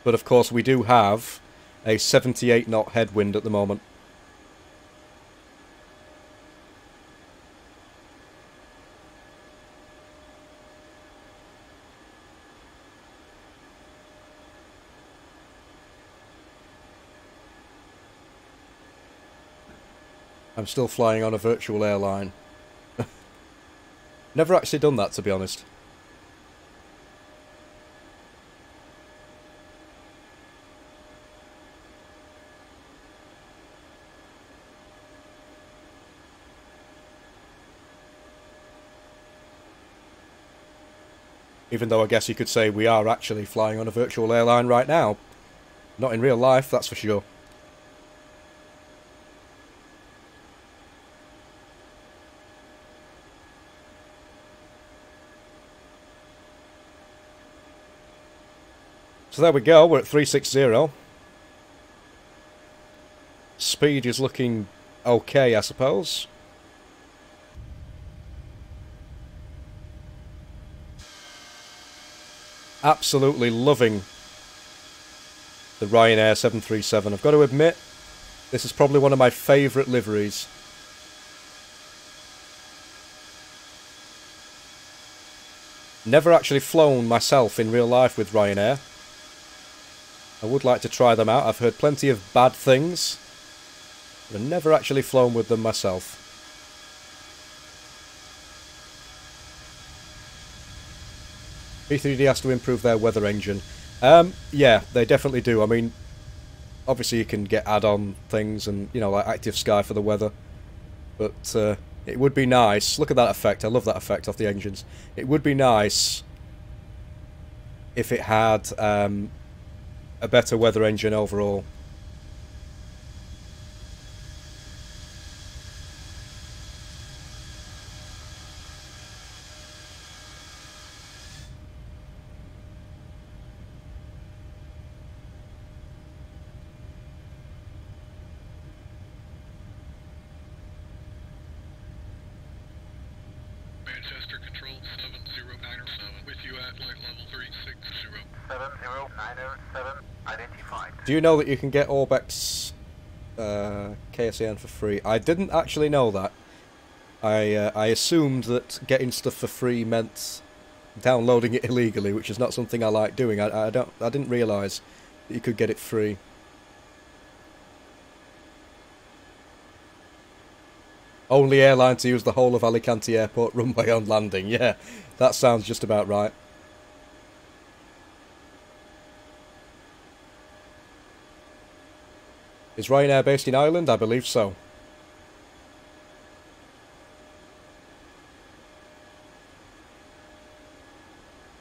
But of course we do have a 78 knot headwind at the moment. I'm still flying on a virtual airline. Never actually done that, to be honest. Even though I guess you could say we are actually flying on a virtual airline right now. Not in real life, that's for sure. So there we go, we're at 360. Speed is looking okay, I suppose. Absolutely loving the Ryanair 737. I've got to admit, this is probably one of my favourite liveries. Never actually flown myself in real life with Ryanair. I would like to try them out. I've heard plenty of bad things, but I've never actually flown with them myself. P3D has to improve their weather engine. Yeah, they definitely do. I mean, obviously you can get add-on things and, you know, like Active Sky for the weather. But it would be nice. Look at that effect. I love that effect off the engines. It would be nice if it had a better weather engine overall. Manchester Control 7097 with you at flight level 360. 7097 identified. Do you know that you can get Orbeck's KSAN for free? I didn't actually know that. I assumed that getting stuff for free meant downloading it illegally, which is not something I like doing. I didn't realise that you could get it free. Only airline to use the whole of Alicante Airport runway on landing. Yeah, that sounds just about right. Is Ryanair based in Ireland? I believe so.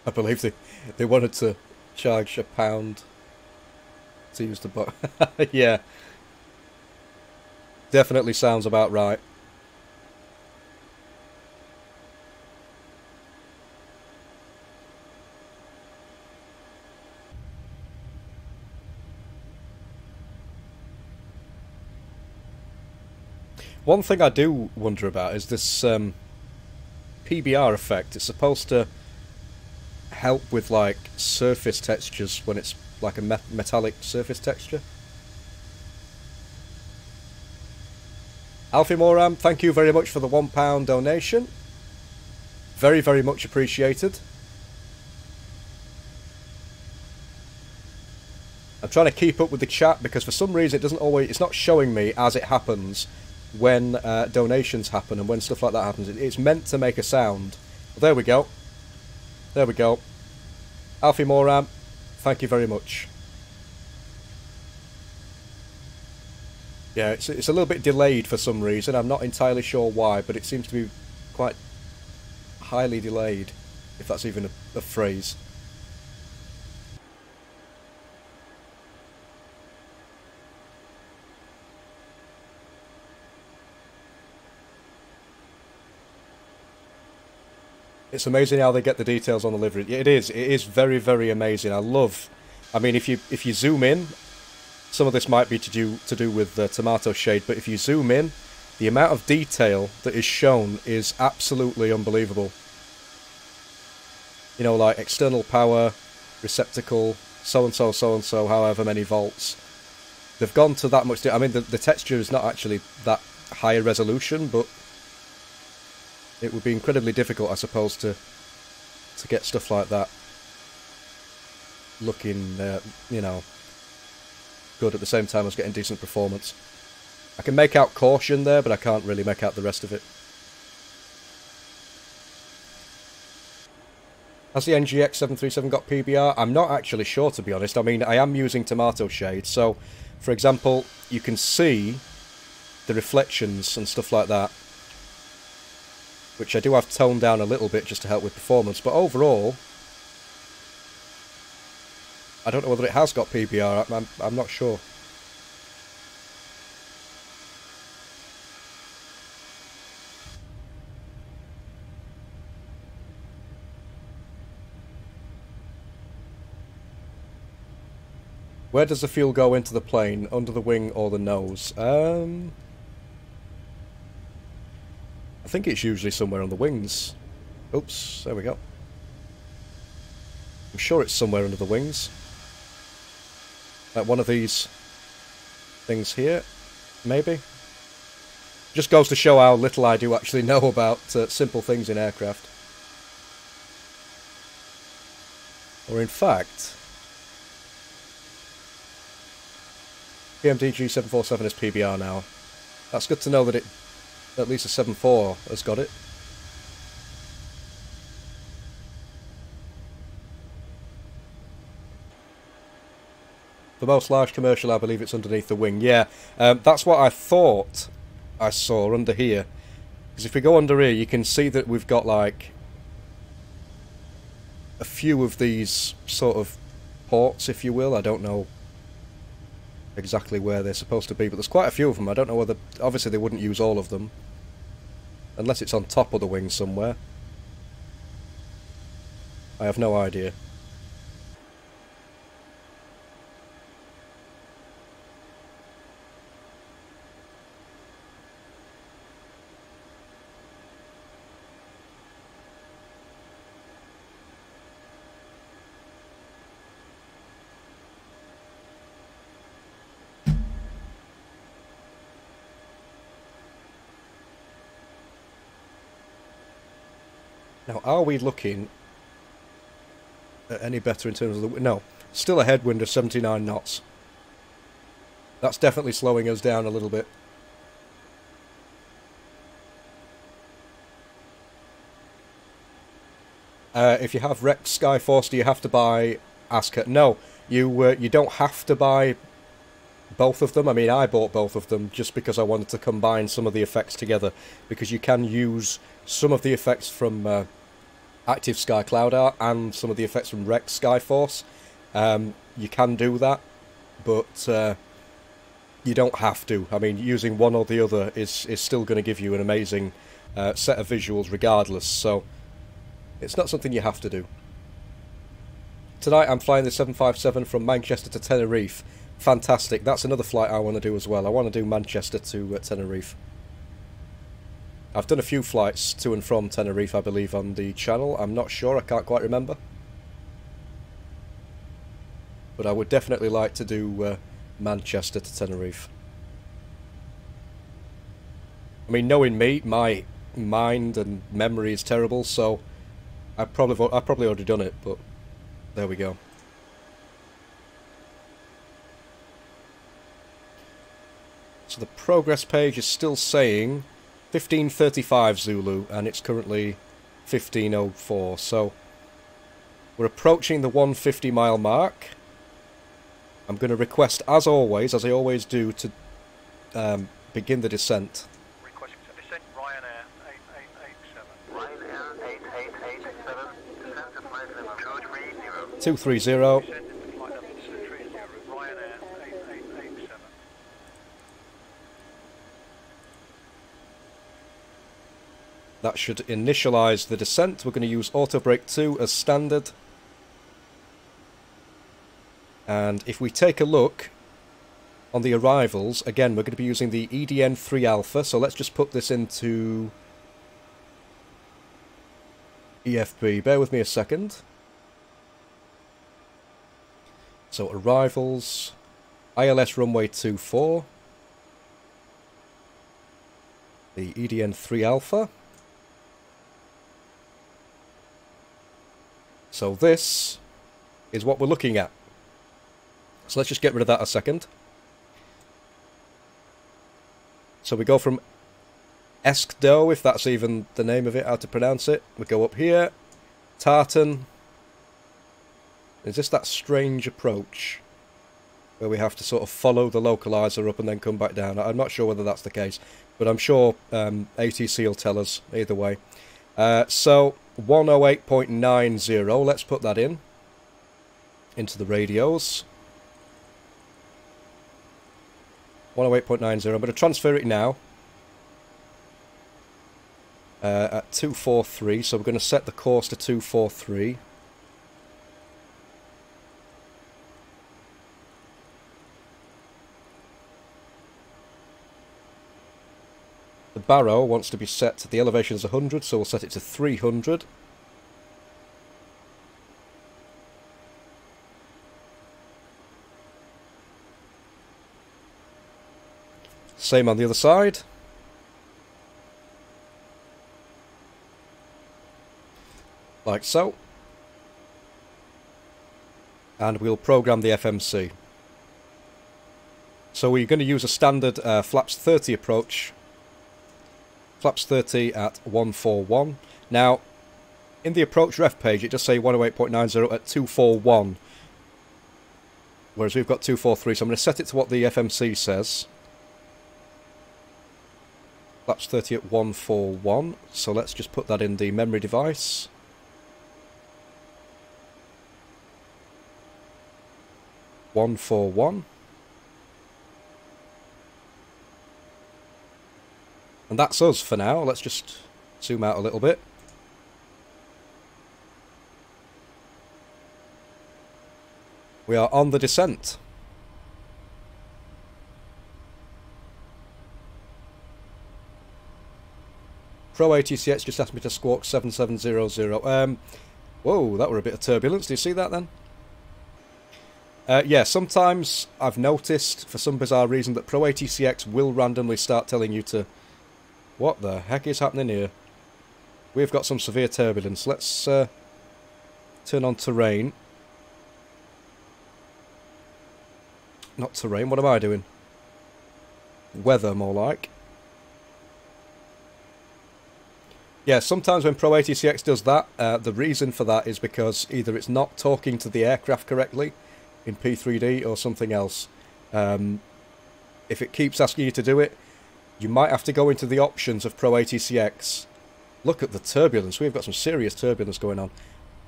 I believe they wanted to charge £1 to use the box. Yeah. Definitely sounds about right. One thing I do wonder about is this PBR effect. It's supposed to help with like surface textures when it's like a metallic surface texture. Alfie Moram, thank you very much for the £1 donation. Very, very much appreciated. I'm trying to keep up with the chat because for some reason it's not showing me as it happens when donations happen and when stuff like that happens. It's meant to make a sound. Well, there we go. There we go. Alfie Moram, thank you very much. Yeah, it's a little bit delayed for some reason. I'm not entirely sure why, but it seems to be quite highly delayed, if that's even a phrase. It's amazing how they get the details on the livery. It is very, very amazing. I mean, if you zoom in, some of this might be to do with tomato shade, but if you zoom in, the amount of detail that is shown is absolutely unbelievable. You know, like external power, receptacle, so-and-so, however many volts. They've gone to that much. I mean, the texture is not actually that high a resolution, but it would be incredibly difficult, I suppose, to get stuff like that looking, you know, good at the same time as getting decent performance. I can make out caution there, but I can't really make out the rest of it. Has the NGX 737 got PBR? I'm not actually sure, to be honest. I mean, I am using tomato shade, so, for example, you can see the reflections and stuff like that, which I do have toned down a little bit just to help with performance, but overall, I don't know whether it has got PBR, I'm not sure. Where does the fuel go into the plane? Under the wing or the nose? I think it's usually somewhere on the wings. Oops, there we go. I'm sure it's somewhere under the wings. Like one of these things here, maybe? Just goes to show how little I do actually know about simple things in aircraft. Or in fact, PMDG 747 is PBR now. That's good to know that at least a 7.4 has got it. The most large commercial, I believe it's underneath the wing. Yeah, that's what I thought I saw under here. Because if we go under here, you can see that we've got like a few of these sort of ports, if you will. I don't know exactly where they're supposed to be, but there's quite a few of them. I don't know whether... Obviously they wouldn't use all of them, unless it's on top of the wing somewhere. I have no idea. Now, are we looking at any better in terms of the... No, still a headwind of 79 knots. That's definitely slowing us down a little bit. If you have Rex Skyforce, do you have to buy ASCA? No, you don't have to buy both of them. I mean, I bought both of them just because I wanted to combine some of the effects together, because you can use some of the effects from Active Sky Cloud Art and some of the effects from Rex Skyforce. You can do that, but you don't have to. I mean, using one or the other is still going to give you an amazing set of visuals regardless, so it's not something you have to do. Tonight I'm flying the 757 from Manchester to Tenerife. Fantastic. That's another flight I want to do as well. I want to do Manchester to Tenerife. I've done a few flights to and from Tenerife, I believe, on the channel. I'm not sure. I can't quite remember. But I would definitely like to do Manchester to Tenerife. I mean, knowing me, my mind and memory is terrible, so I've probably already done it, but there we go. So the progress page is still saying 1535 Zulu, and it's currently 1504, so we're approaching the 150 mile mark. I'm going to request, as always, as I always do, to begin the descent. Requesting to descent Ryanair 8887. Ryanair 8887, descent to flight level 230. 230. Descend into flight level 230, Ryanair 8887. That should initialise the descent. We're going to use Auto Brake 2 as standard. And if we take a look on the arrivals, again, we're going to be using the EDN3 Alpha, so let's just put this into EFB. Bear with me a second. So arrivals, ILS runway 24, the EDN3 Alpha. So this is what we're looking at. So let's just get rid of that a second. So we go from Eskdo, if that's even the name of it, how to pronounce it. We go up here. Tartan. Is this that strange approach where we have to sort of follow the localizer up and then come back down? I'm not sure whether that's the case, but I'm sure ATC will tell us either way. So 108.90, let's put that into the radios. 108.90, I'm going to transfer it now at 243, so we're going to set the course to 243. The Barrow wants to be set to the elevation as 100, so we'll set it to 300. Same on the other side. Like so. And we'll program the FMC. So we're going to use a standard flaps 30 approach. Flaps 30 at 141. Now, in the approach ref page, it does say 108.90 at 241. Whereas we've got 243, so I'm going to set it to what the FMC says. Flaps 30 at 141. So let's just put that in the memory device. (141). And that's us for now. Let's just zoom out a little bit. We are on the descent. Pro ATCX just asked me to squawk 7700. Whoa, that were a bit of turbulence. Do you see that then? Yeah, sometimes I've noticed, for some bizarre reason, that Pro ATCX will randomly start telling you to... What the heck is happening here? We've got some severe turbulence. Let's turn on terrain. Not terrain, what am I doing? Weather, more like. Yeah, sometimes when Pro ATCX does that, the reason for that is because either it's not talking to the aircraft correctly in P3D or something else. if it keeps asking you to do it, you might have to go into the options of Pro ATCX. Look at the turbulence. We've got some serious turbulence going on.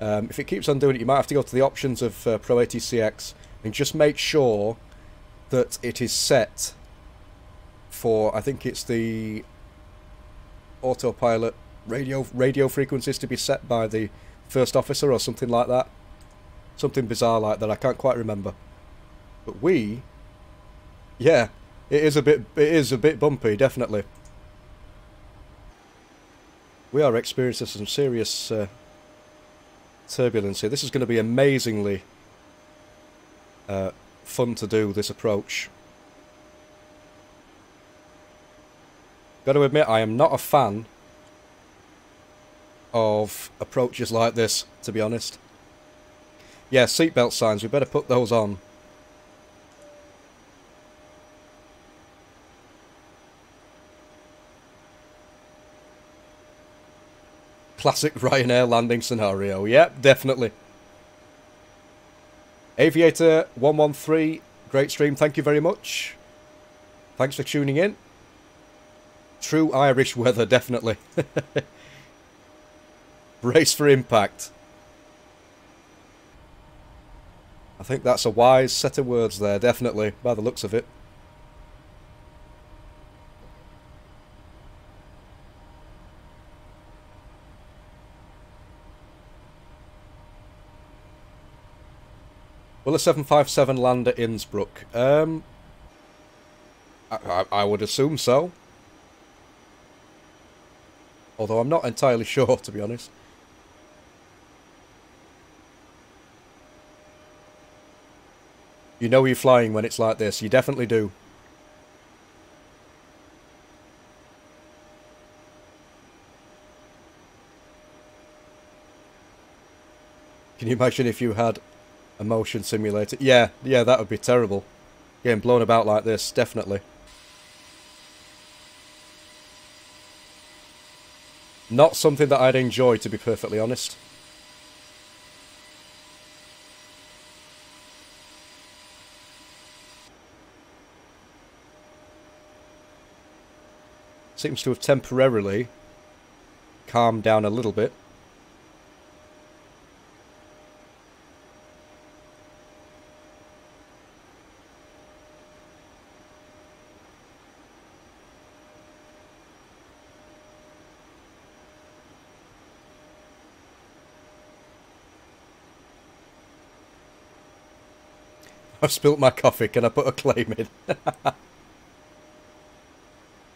If it keeps on doing it, you might have to go to the options of Pro ATCX and just make sure that it is set for, I think it's the autopilot radio frequencies to be set by the first officer or something like that. Something bizarre like that. I can't quite remember. But yeah, it is a bit bumpy, definitely. We are experiencing some serious turbulence here. This is going to be amazingly fun to do, this approach. Got to admit, I am not a fan of approaches like this, to be honest. Yeah, seatbelt signs, we better put those on. Classic Ryanair landing scenario. Yep, definitely. Aviator113, great stream, thank you very much. Thanks for tuning in. True Irish weather, definitely. Brace for impact. I think that's a wise set of words there, definitely, by the looks of it. Will a 757 land at Innsbruck? I would assume so. Although I'm not entirely sure, to be honest. You know you're flying when it's like this. You definitely do. Can you imagine if you had a motion simulator? Yeah, that would be terrible. Getting blown about like this, definitely. Not something that I'd enjoy, to be perfectly honest. Seems to have temporarily calmed down a little bit. I've spilt my coffee, can I put a claim in?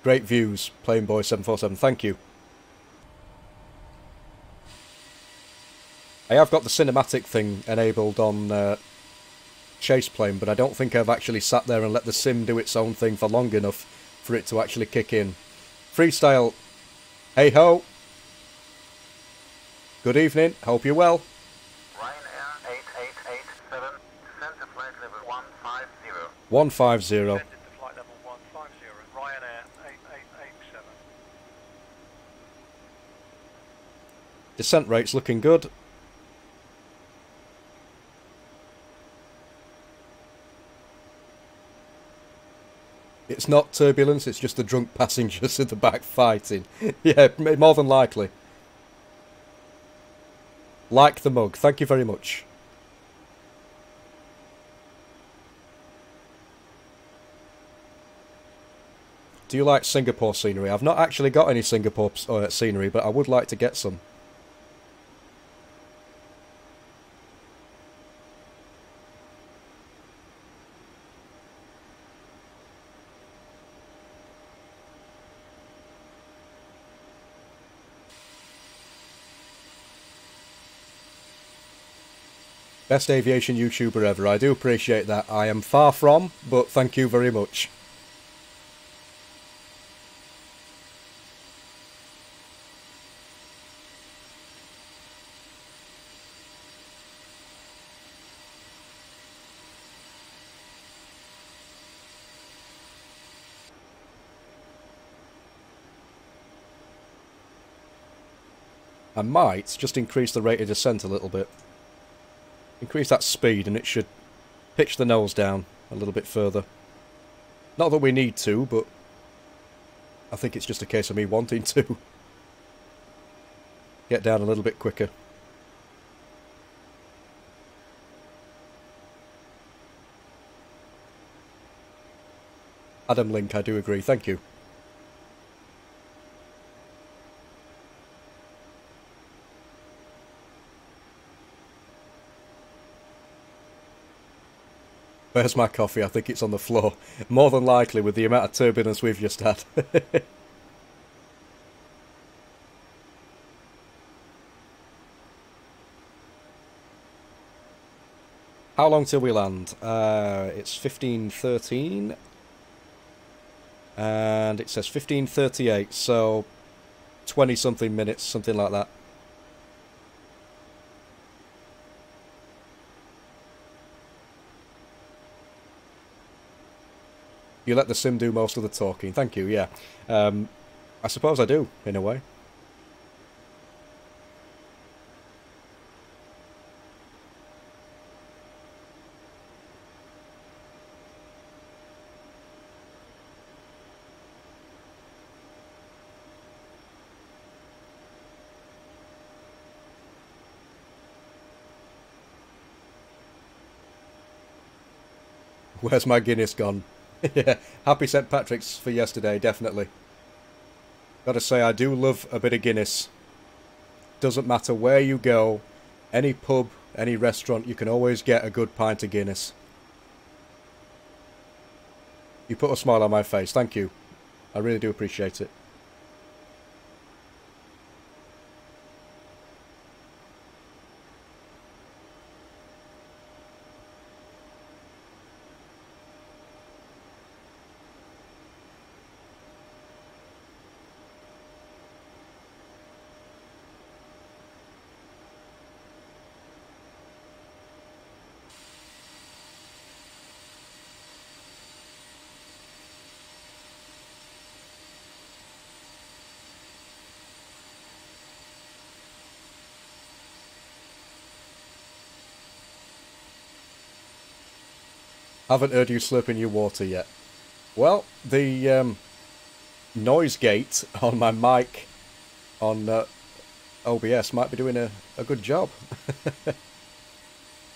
Great views, Playingboy747, thank you. I have got the cinematic thing enabled on Chase Plane, but I don't think I've actually sat there and let the sim do its own thing for long enough for it to actually kick in. Freestyle, hey ho! Good evening, hope you're well. Ryanair 8887, descend to flight level 150. 150. Descended to flight level 150, Ryanair 8887. Descent rate's looking good. It's not turbulence, it's just the drunk passengers in the back fighting. Yeah, more than likely. Like the mug, thank you very much. Do you like Singapore scenery? I've not actually got any Singapore scenery, but I would like to get some. Best aviation YouTuber ever. I do appreciate that. I am far from, but thank you very much. I might just increase the rate of descent a little bit. Increase that speed and it should pitch the nose down a little bit further. Not that we need to, but I think it's just a case of me wanting to get down a little bit quicker. Adam Link, I do agree. Thank you. Where's my coffee? I think it's on the floor. More than likely, with the amount of turbulence we've just had. How long till we land? It's 15:13. And it says 15:38, so 20-something minutes, something like that. You let the sim do most of the talking. Thank you, yeah. I suppose I do, in a way. Where's my Guinness gone? Yeah, happy St. Patrick's for yesterday, definitely. Gotta say, I do love a bit of Guinness. Doesn't matter where you go, any pub, any restaurant, you can always get a good pint of Guinness. You put a smile on my face, thank you. I really do appreciate it. Haven't heard you slurping your water yet. Well, the noise gate on my mic on OBS might be doing a good job.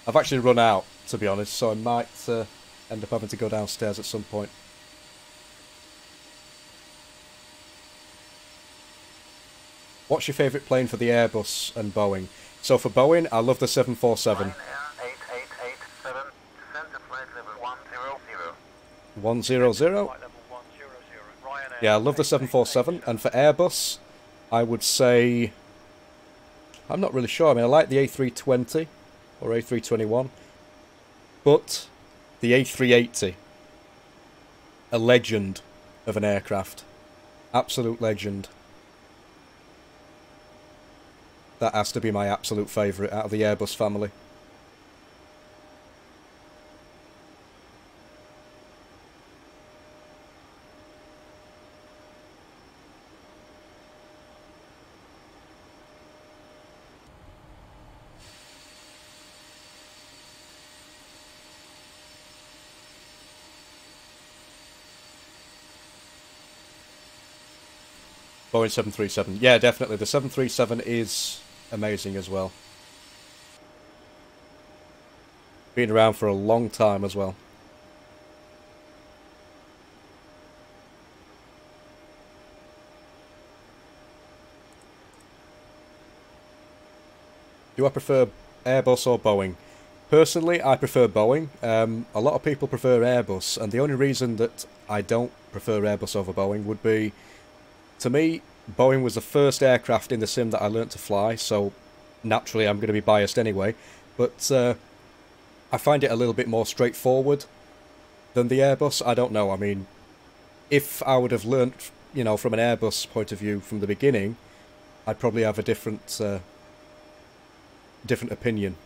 I've actually run out, to be honest, so I might end up having to go downstairs at some point. What's your favourite plane for the Airbus and Boeing? So for Boeing, I love the 747. 100. Yeah, I love the 747, and for Airbus, I would say, I'm not really sure. I mean, I like the A320 or A321, but the A380, a legend of an aircraft, absolute legend. That has to be my absolute favourite out of the Airbus family. Boeing 737. Yeah, definitely. The 737 is amazing as well. Been around for a long time as well. Do I prefer Airbus or Boeing? Personally, I prefer Boeing. A lot of people prefer Airbus, and the only reason that I don't prefer Airbus over Boeing would be, to me, Boeing was the first aircraft in the sim that I learnt to fly, so naturally I'm going to be biased anyway, but I find it a little bit more straightforward than the Airbus. I don't know, I mean, if I would have learnt, you know, from an Airbus point of view from the beginning, I'd probably have a different opinion.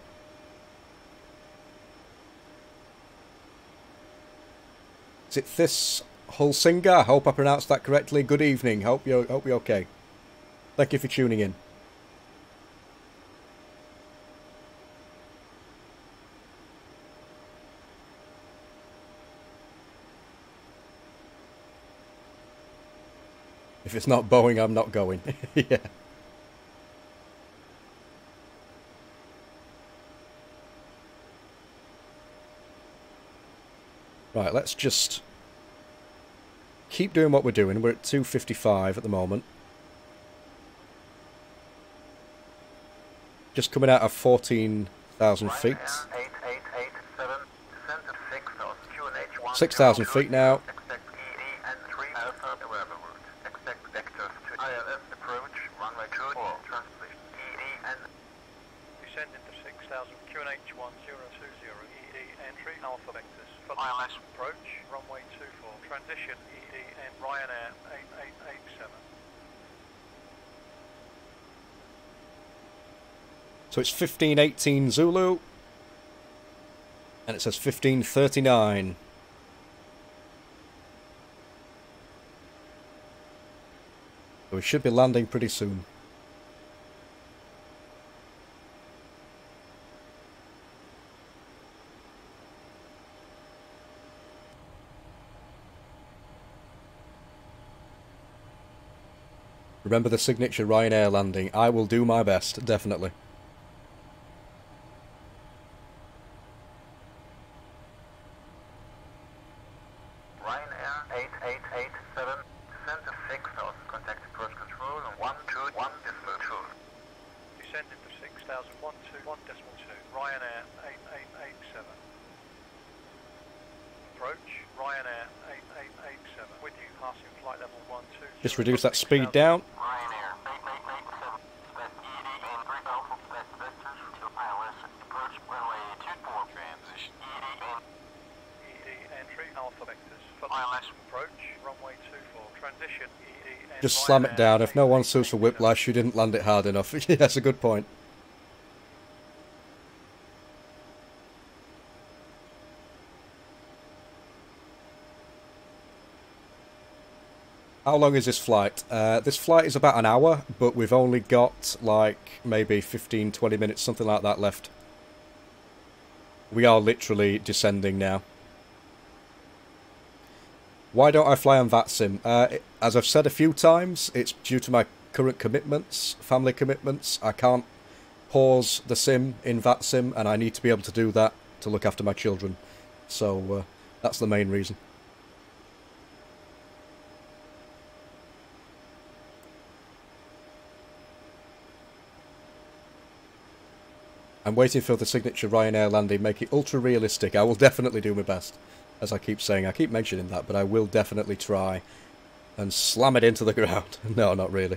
Is it this Hulsinger? I hope I pronounced that correctly. Good evening. Hope you're okay. Thank you for tuning in. If it's not Boeing, I'm not going. Yeah. Right, let's just keep doing what we're doing. We're at 255 at the moment. Just coming out of 14,000 feet. 6,000 feet now. Descending to 6,000, QNH 1020 ED entry, Alpha Vectors for ILS approach, runway 24, transition ED and Ryanair 8887. So it's 1518 Zulu, and it says 1539. So we should be landing pretty soon. Remember the signature Ryanair landing. I will do my best, definitely. Ryanair 8887, descend to 6,000, contact approach control on 121.2. Descending to 6,000, 121.2, Ryanair 8887. Approach, Ryanair 8887, with you, passing flight level 12. Just reduce that speed down. Ryanair 8887, expect ED and 3,000 expect vectors to ILS approach runway 24, transition ED entry, Alpha Vectors for ILS approach, runway 24, transition ED and Just slam it down. If no one sues for whiplash, you didn't land it hard enough. Yeah, that's a good point. How long is this flight? This flight is about an hour, but we've only got like maybe 15-20 minutes, something like that left. We are literally descending now. Why don't I fly on WASSIM? As I've said a few times, it's due to my current commitments, family commitments. I can't pause the sim in WASSIM, and I need to be able to do that to look after my children. So that's the main reason. I'm waiting for the signature Ryanair landing, make it ultra realistic. I will definitely do my best, as I keep saying. I keep mentioning that, but I will definitely try and slam it into the ground. No, not really.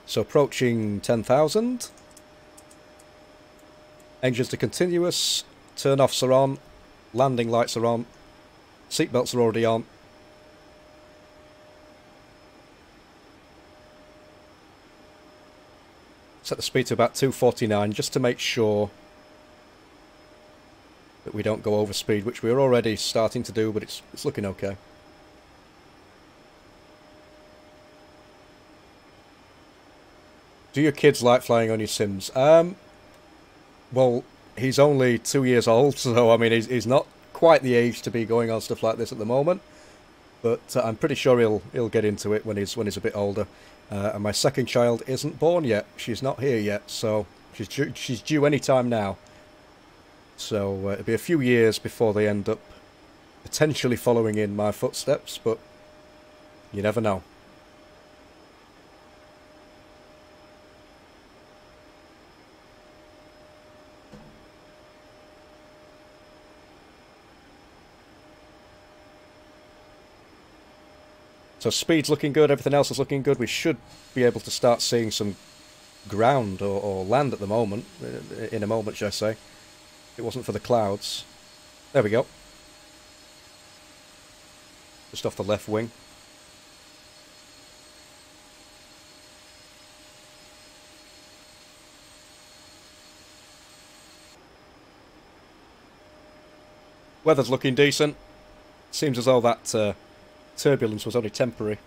So approaching 10,000. Engines to continuous. Turn-offs are on. Landing lights are on. Seatbelts are already on. Set the speed to about 249 just to make sure that we don't go over speed, which we're already starting to do, but it's looking okay. Do your kids like flying on your sims? Well, he's only 2 years old, so I mean he's not quite the age to be going on stuff like this at the moment. But I'm pretty sure he'll get into it when he's a bit older. And my second child isn't born yet. She's not here yet, so she's due any time now. So it'll be a few years before they end up potentially following in my footsteps, but you never know. So speed's looking good, everything else is looking good. We should be able to start seeing some ground or land at the moment. In a moment, should I say. If it wasn't for the clouds. There we go. Just off the left wing. Weather's looking decent. Seems as though that turbulence was only temporary.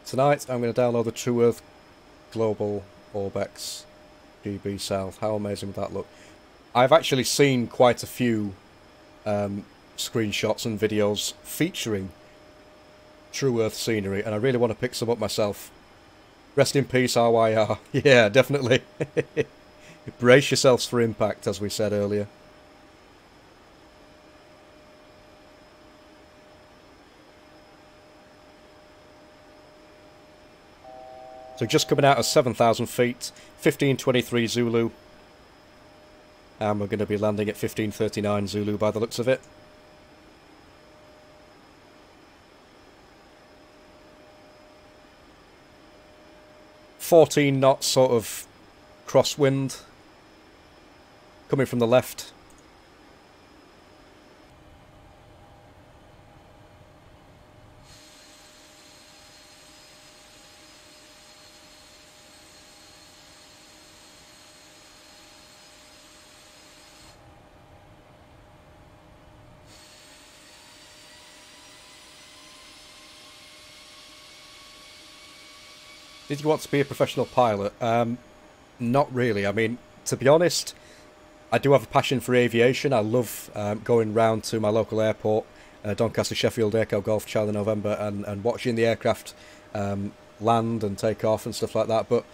Tonight I'm going to download the True Earth Global Orbex GB South. How amazing would that look? I've actually seen quite a few screenshots and videos featuring True Earth scenery, and I really want to pick some up myself. Rest in peace, RYR. Yeah, definitely. Brace yourselves for impact, as we said earlier. So just coming out of 7,000 feet, 1523 Zulu. And we're going to be landing at 1539 Zulu by the looks of it. "14 knots sort of crosswind coming from the left. Did you want to be a professional pilot? Not really. I mean, to be honest, I do have a passion for aviation. I love going round to my local airport, Doncaster Sheffield Echo Golf Charlie November, and watching the aircraft land and take off and stuff like that. But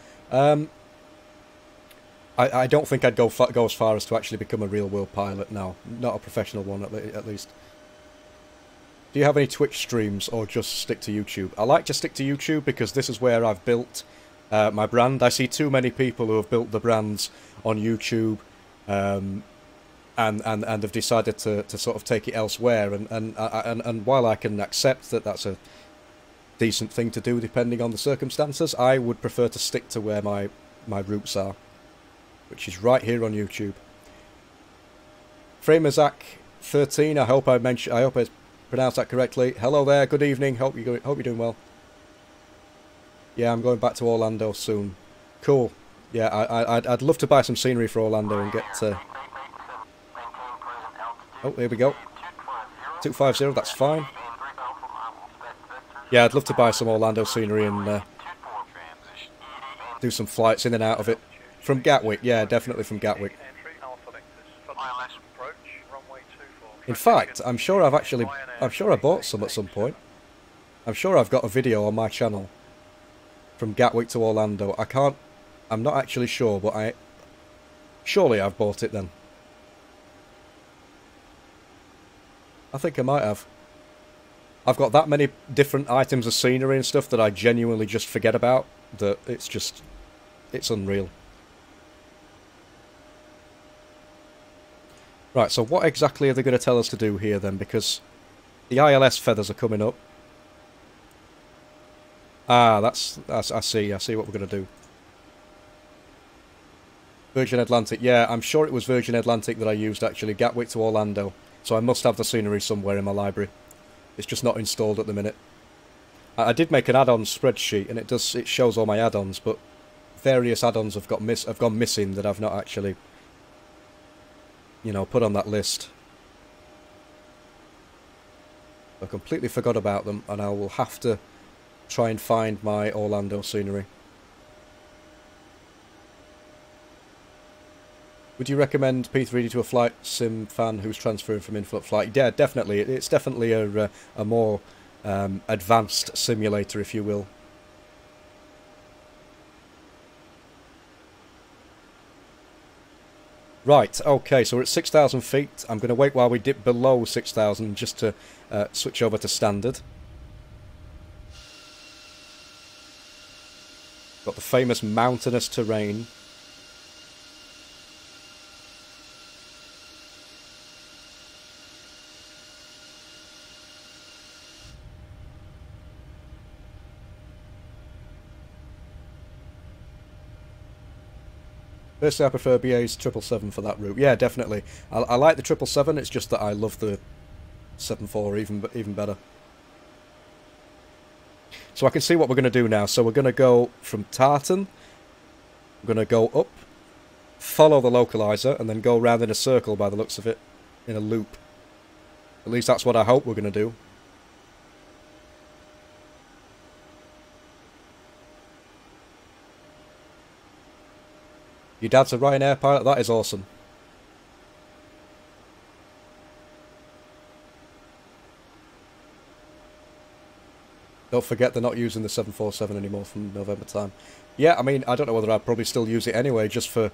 I don't think I'd go as far as to actually become a real-world pilot now. Not a professional one, at least. Do you have any Twitch streams, or just stick to YouTube? I like to stick to YouTube because this is where I've built my brand. I see too many people who have built the brands on YouTube and have decided to sort of take it elsewhere. And while I can accept that that's a decent thing to do depending on the circumstances, I would prefer to stick to where my roots are, which is right here on YouTube. Framerzak13, I hope I pronounced that correctly. Hello there, good evening, hope you're doing well. Yeah, I'm going back to Orlando soon. Cool. Yeah, I'd love to buy some scenery for Orlando and get oh, here we go. 250, that's fine. Yeah, I'd love to buy some Orlando scenery and do some flights in and out of it. From Gatwick, yeah, definitely from Gatwick. In fact, I'm sure I bought some at some point. I'm sure I've got a video on my channel from Gatwick to Orlando. I'm not actually sure, but surely I've bought it then. I think I might have. I've got that many different items of scenery and stuff that I genuinely just forget about, that it's unreal. Right, so what exactly are they going to tell us to do here then? Because the ILS feathers are coming up. Ah, I see what we're going to do. Virgin Atlantic, yeah, I'm sure it was Virgin Atlantic that I used actually, Gatwick to Orlando. So I must have the scenery somewhere in my library. It's just not installed at the minute. I did make an add-on spreadsheet, and it shows all my add-ons, but various add-ons have gone missing that I've not actually, you know, put on that list. I completely forgot about them, and I will have to try and find my Orlando scenery. Would you recommend P3D to a flight sim fan who's transferring from in-flight flight? Yeah, definitely. It's definitely a more advanced simulator, if you will. Right, okay, so we're at 6,000 feet. I'm going to wait while we dip below 6,000 just to switch over to standard. Got the famous mountainous terrain. Personally, I prefer BA's 777 for that route. Yeah, definitely. I like the 777, it's just that I love the 74 even better. So I can see what we're going to do now. So we're going to go from Tartan. We're going to go up, follow the localizer, and then go round in a circle by the looks of it, in a loop. At least that's what I hope we're going to do. Your dad's a Ryanair pilot? That is awesome. Don't forget they're not using the 747 anymore from November time. Yeah, I mean, I don't know whether I'd probably still use it anyway, just for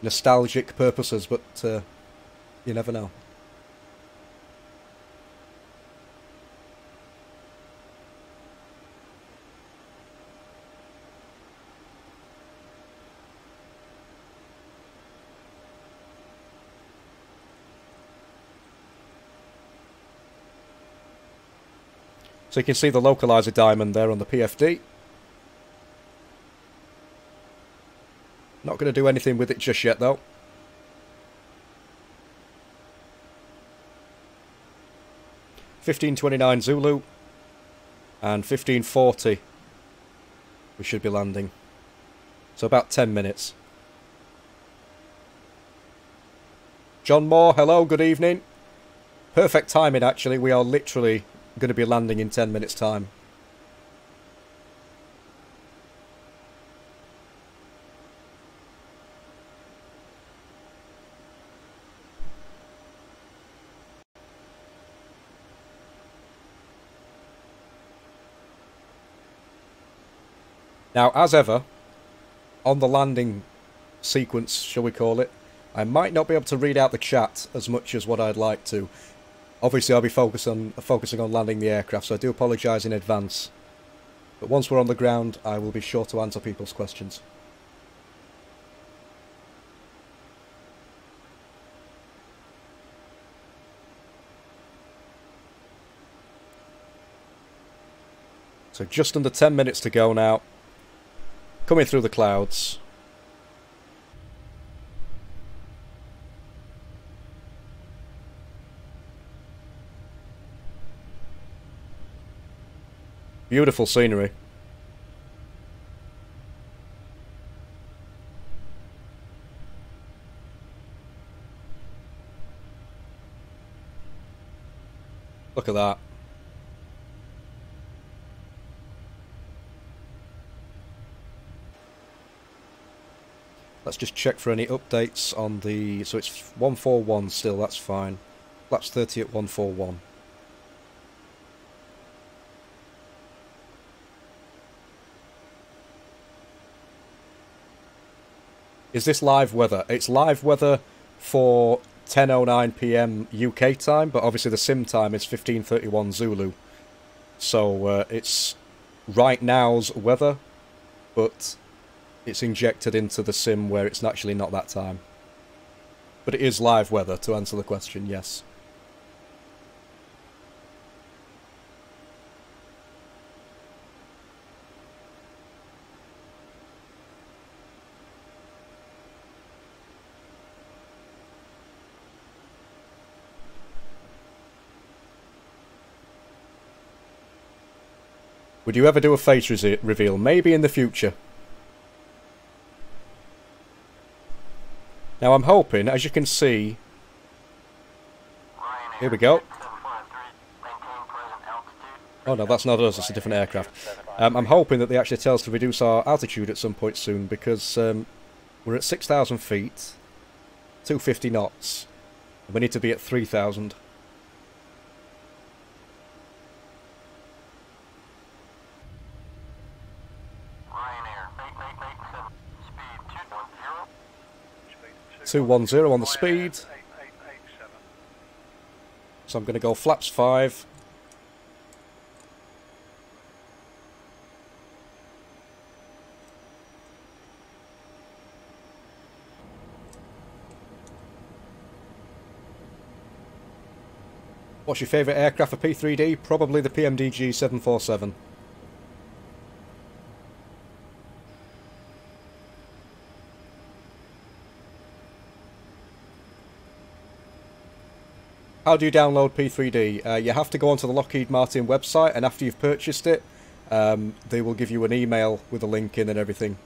nostalgic purposes, but you never know. So you can see the localizer diamond there on the PFD. Not going to do anything with it just yet though. (1529) Zulu and 1540 we should be landing. So about 10 minutes. John Moore, hello, good evening. Perfect timing actually, we are literally going to be landing in 10 minutes time. Now, as ever, on the landing sequence, shall we call it, I might not be able to read out the chat as much as what I'd like to. Obviously, I'll be focusing on landing the aircraft, so I do apologise in advance. But once we're on the ground, I will be sure to answer people's questions. So just under 10 minutes to go now. Coming through the clouds. Beautiful scenery. Look at that. Let's just check for any updates on the... So it's 141 still, that's fine. Flaps 30 at 141. Is this live weather? It's live weather for 10:09 PM UK time, but obviously the sim time is 15:31 Zulu. So it's right now's weather, but it's injected into the sim where it's actually not that time. But it is live weather, to answer the question, yes. Would you ever do a face reveal? Maybe in the future. Now I'm hoping, as you can see... Here we go. Oh no, that's not us, it's a different aircraft. I'm hoping that they actually tell us to reduce our altitude at some point soon, because we're at 6,000 feet, 250 knots, and we need to be at 3,000. Speed 210 on the speed. So I'm going to go flaps 5. What's your favourite aircraft for P3D? Probably the PMDG 747. How do you download P3D? You have to go onto the Lockheed Martin website, and after you've purchased it, they will give you an email with a link in and everything.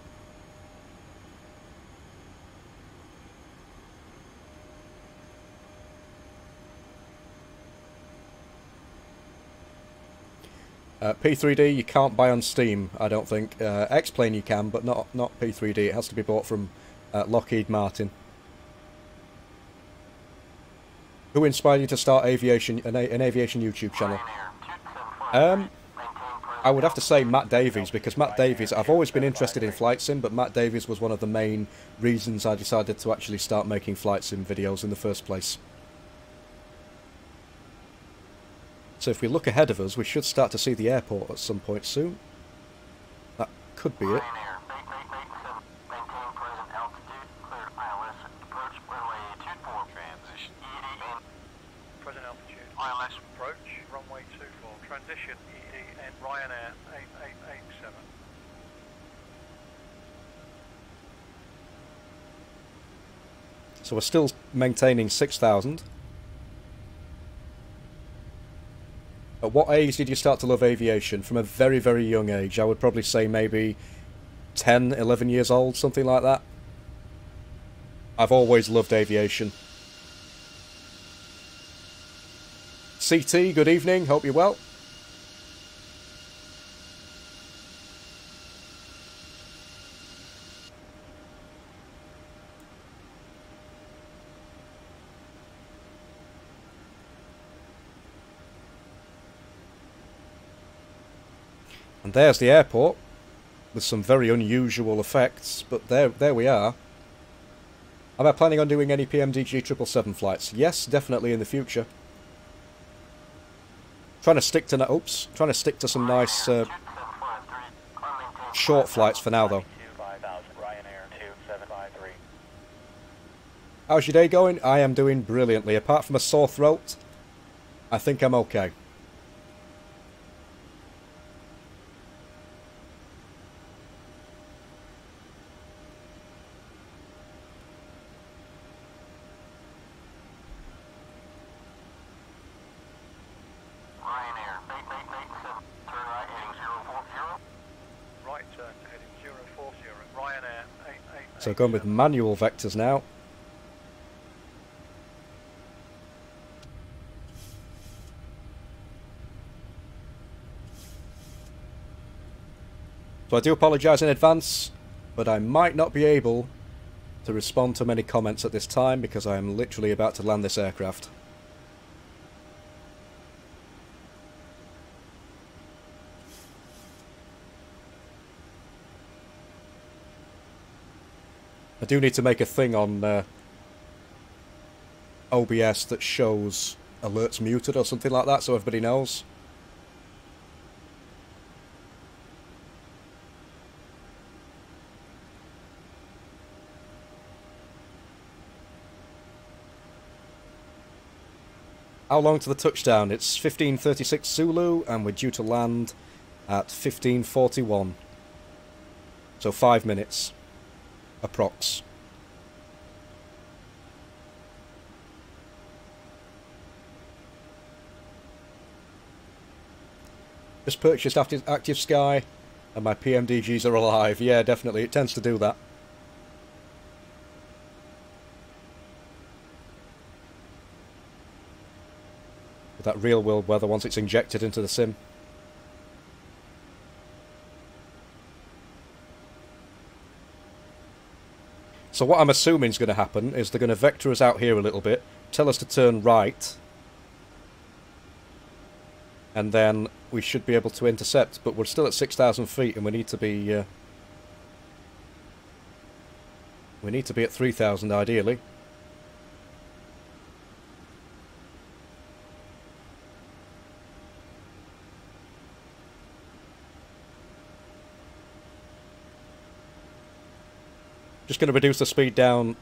P3D you can't buy on Steam, I don't think. X-Plane you can, but not P3D. It has to be bought from at Lockheed Martin. Who inspired you to start an aviation YouTube channel? I would have to say Matt Davies, because Matt Davies, I've always been interested in flight sim, but Matt Davies was one of the main reasons I decided to actually start making flight sim videos in the first place. So if we look ahead of us, we should start to see the airport at some point soon. That could be it. Present altitude. ILS approach. Runway 24. Transition ED and Ryanair 8887. So we're still maintaining 6,000. At what age did you start to love aviation? From a very, very young age. I would probably say maybe 10, 11 years old, something like that. I've always loved aviation. CT, good evening. Hope you're well. And there's the airport, with some very unusual effects, but there we are. Am I planning on doing any PMDG 777 flights? Yes, definitely in the future. Trying to stick to some nice short flights for now, though. How's your day going? I am doing brilliantly. Apart from a sore throat, I think I'm okay. So going with manual vectors now. So I do apologise in advance, but I might not be able to respond to many comments at this time because I am literally about to land this aircraft. I do need to make a thing on OBS that shows alerts muted or something like that so everybody knows. How long to the touchdown? It's 15:36 Zulu and we're due to land at 15:41. So 5 minutes. Approx. Just purchased Active Sky and my PMDGs are alive. Yeah, definitely. It tends to do that. With that real world weather once it's injected into the sim. So what I'm assuming is going to happen is they're going to vector us out here a little bit, tell us to turn right, and then we should be able to intercept, but we're still at 6,000 feet and we need to be at 3,000 ideally. Just going to reduce the speed down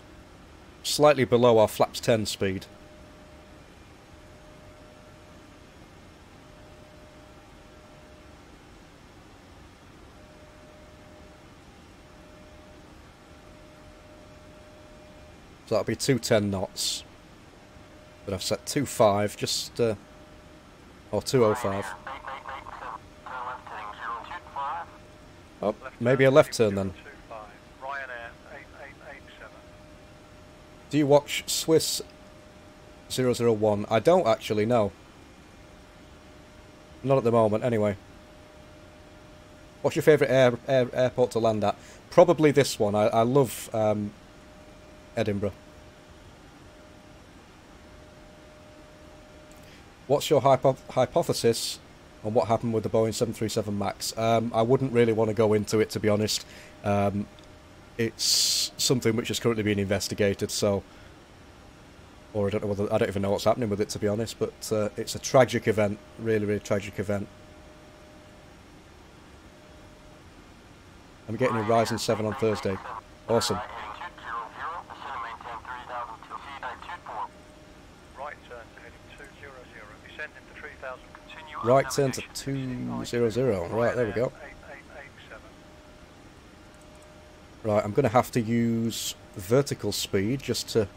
slightly below our flaps 10 speed. So that'll be 210 knots. But I've set 2.5, just or 2.05. Oh, maybe a left turn then. Do you watch Swiss 001? I don't actually know. Not at the moment, anyway. What's your favourite airport to land at? Probably this one. I love Edinburgh. What's your hypothesis on what happened with the Boeing 737 MAX? I wouldn't really want to go into it, to be honest. It's something which is currently being investigated, so... Or I don't even know what's happening with it, to be honest, but it's a tragic event, really, really tragic event. I'm getting a Ryzen 7 on Thursday. Awesome. Right turn to 200. Right, there we go. Right, I'm going to have to use vertical speed just to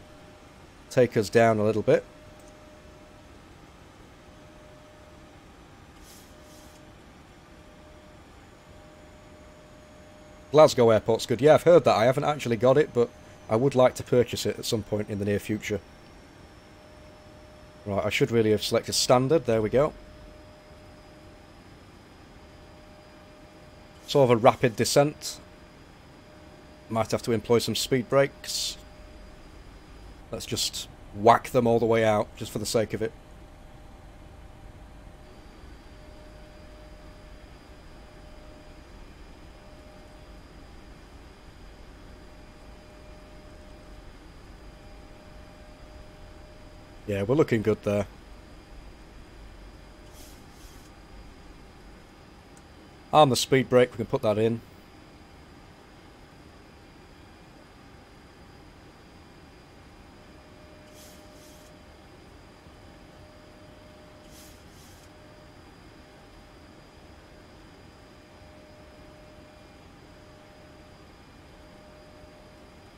take us down a little bit. Glasgow Airport's good. Yeah, I've heard that. I haven't actually got it, but I would like to purchase it at some point in the near future. Right, I should really have selected standard. There we go. Sort of a rapid descent. Might have to employ some speed brakes. Let's just whack them all the way out, just for the sake of it. Yeah, we're looking good there. Arm the speed brake, we can put that in.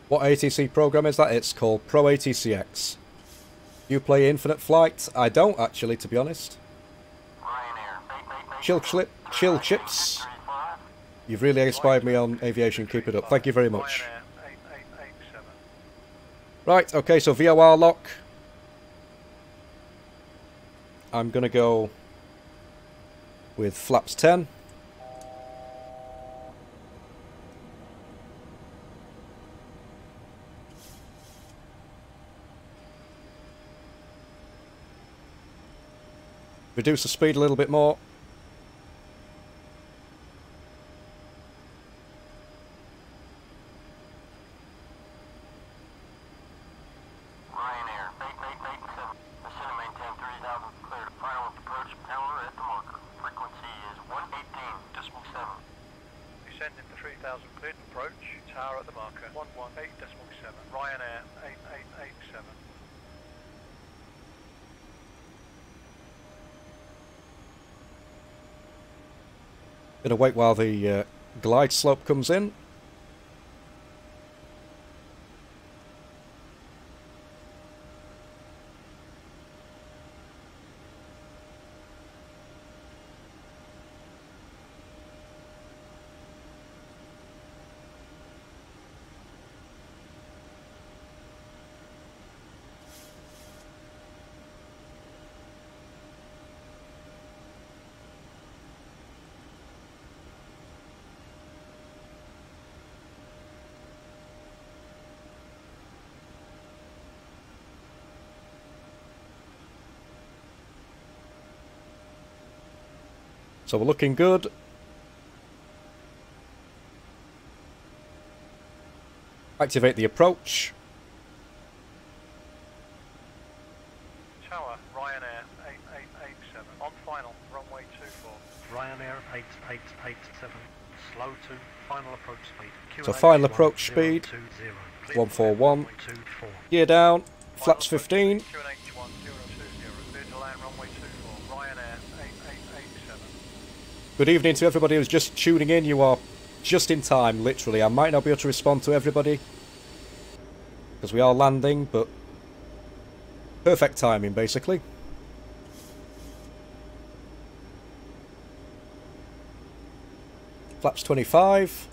What ATC program is that? It's called Pro ATCX. You play Infinite Flight? I don't actually, to be honest. Chill Chips. You've really inspired me on aviation. Keep it up. Thank you very much. Right, okay, so VOR lock. I'm going to go with flaps 10. Reduce the speed a little bit more. Ryanair, 8887. Ascend and maintain 3000. Clear to final approach power at the marker. Frequency is 118.7. Descending to 3000, cleared approach. Tower at the marker. 118.7. Ryanair 8887. Gonna wait while the glide slope comes in. So we're looking good. Activate the approach. Tower, Ryanair 8887. On final, runway 24. Ryanair 8887. Slow to final approach speed. So final approach speed 141. Gear down. Flaps 15. Good evening to everybody who's just tuning in. You are just in time, literally. I might not be able to respond to everybody because we are landing, but perfect timing, basically. Flaps 25.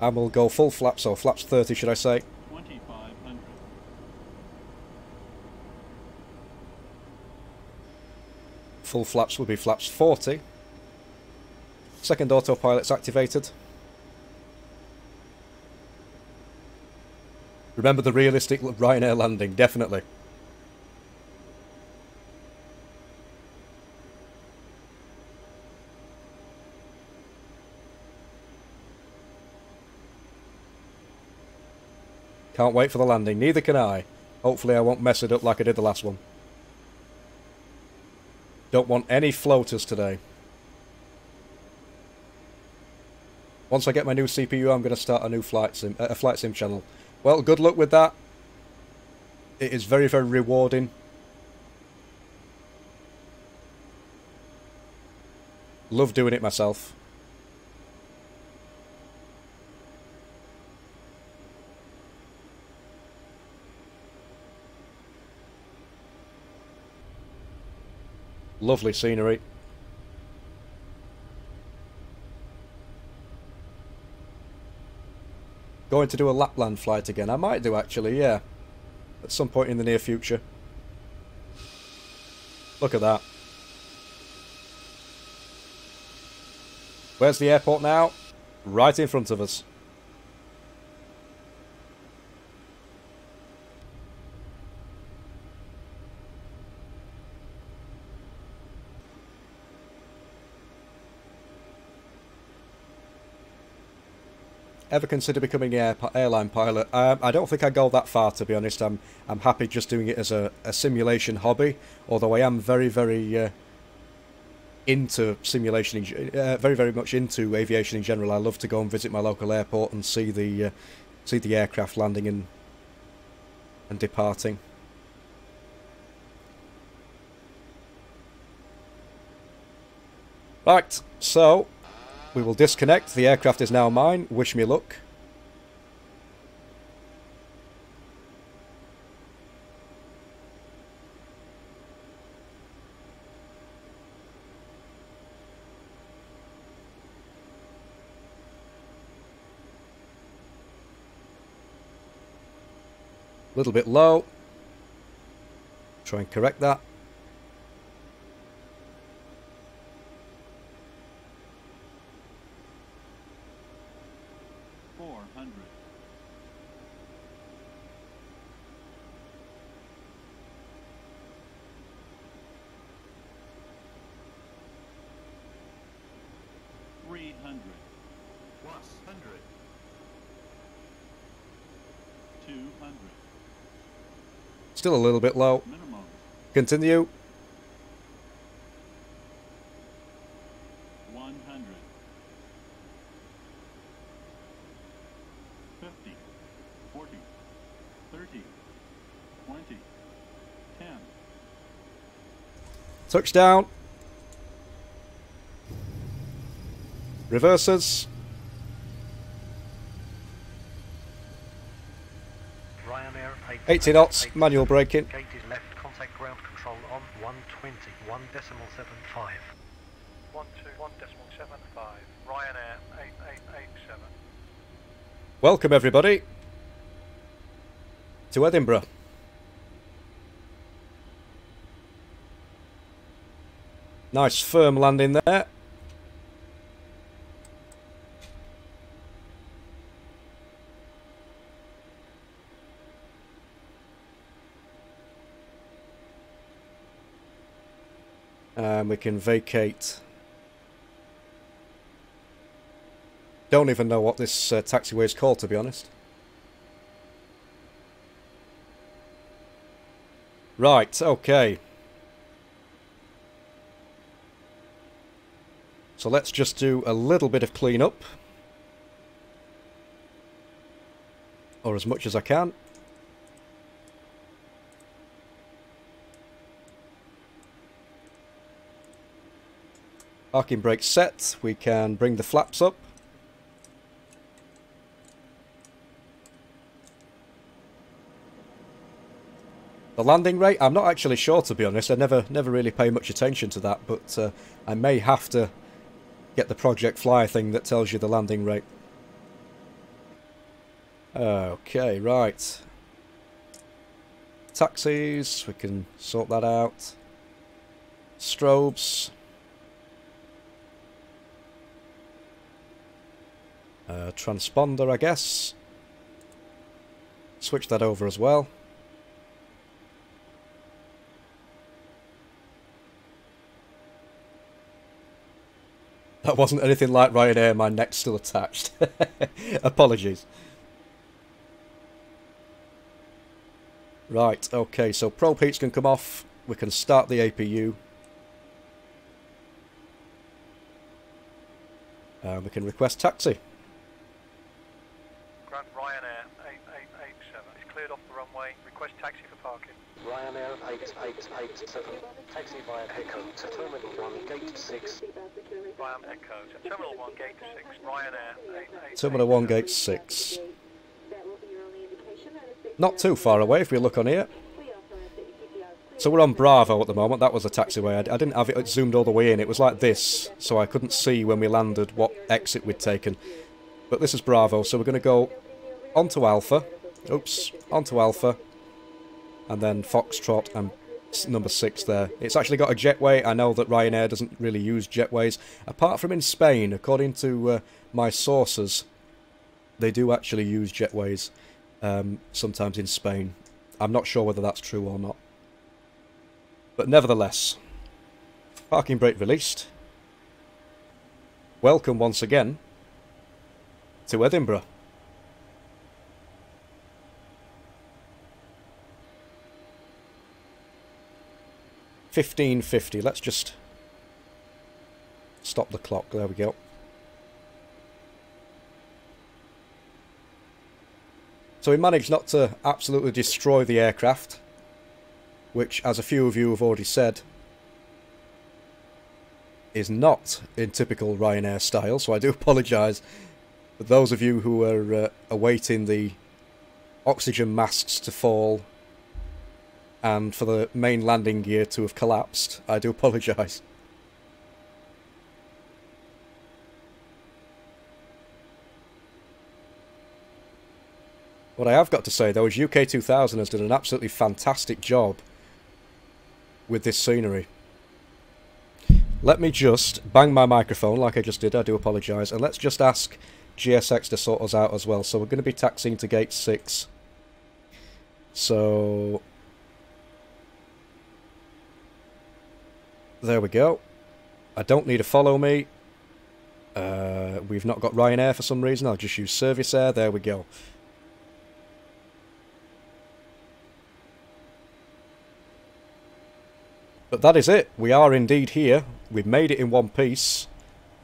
And we'll go full flaps, or flaps 30, should I say. 2500. Full flaps will be flaps 40. Second autopilot's activated. Remember the realistic Ryanair landing, definitely. Can't wait for the landing, neither can I. Hopefully I won't mess it up like I did the last one. Don't want any floaters today. Once I get my new CPU, I'm going to start a new flight sim channel. Well, good luck with that. It is very, very rewarding. Love doing it myself. Lovely scenery. Going to do a Lapland flight again. I might do actually, yeah. At some point in the near future. Look at that. Where's the airport now? Right in front of us. Ever consider becoming an airline pilot? I don't think I go that far, to be honest. I'm happy just doing it as a simulation hobby. Although I am very, very into simulation, very, very much into aviation in general. I love to go and visit my local airport and see the aircraft landing and departing. Right, so we will disconnect. The aircraft is now mine. Wish me luck. A little bit low. Try and correct that. Still a little bit low. Continue. 100. 50. 40. 30. 20. 10. Touchdown. Reverses. Ryanair 80 knots, manual braking. Gate is left, contact ground control on 120, 1.75. 121.75, Ryanair 8887. Welcome everybody to Edinburgh. Nice firm landing there. And we can vacate. Don't even know what this taxiway is called, to be honest. Right, okay. So let's just do a little bit of clean-up. Or as much as I can. Parking brake set, we can bring the flaps up. The landing rate, I'm not actually sure, to be honest. I never really pay much attention to that, but I may have to get the Project Fly thing that tells you the landing rate. Okay, right. Taxis, we can sort that out. Strobes. Transponder, I guess. switch that over as well. That wasn't anything like Ryanair, my neck's still attached. Apologies. Right, okay, so probe heats can come off. We can start the APU. We can request taxi. Grand Ryanair 8887 is cleared off the runway. Request taxi for parking. Ryanair 8887, taxi via Echo to Terminal 1, Gate 6. Via Echo to Terminal 1, Gate 6. Ryanair 8887. Terminal 1, Gate 6. Not too far away if we look on here. So we're on Bravo at the moment. That was the taxiway. I didn't have it zoomed all the way in. It was like this, so I couldn't see when we landed what exit we'd taken. But this is Bravo, so we're going to go onto Alpha. Oops, onto Alpha. And then Foxtrot and number 6 there. It's actually got a jetway. I know that Ryanair doesn't really use jetways. Apart from in Spain, according to my sources, they do actually use jetways sometimes in Spain. I'm not sure whether that's true or not. But nevertheless, parking brake released. Welcome once again to Edinburgh. $15.50. Let's just stop the clock. There we go. So we managed not to absolutely destroy the aircraft, which, as a few of you have already said, is not in typical Ryanair style, so I do apologise for those of you who are awaiting the oxygen masks to fall and for the main landing gear to have collapsed. I do apologise. What I have got to say, though, is UK 2000 has done an absolutely fantastic job with this scenery. Let me just bang my microphone like I just did. I do apologise. And let's just ask GSX to sort us out as well. So we're going to be taxiing to gate 6. So there we go. I don't need to follow me. We've not got Ryanair for some reason. I'll just use Service Air. There we go. But that is it. We are indeed here. We've made it in one piece.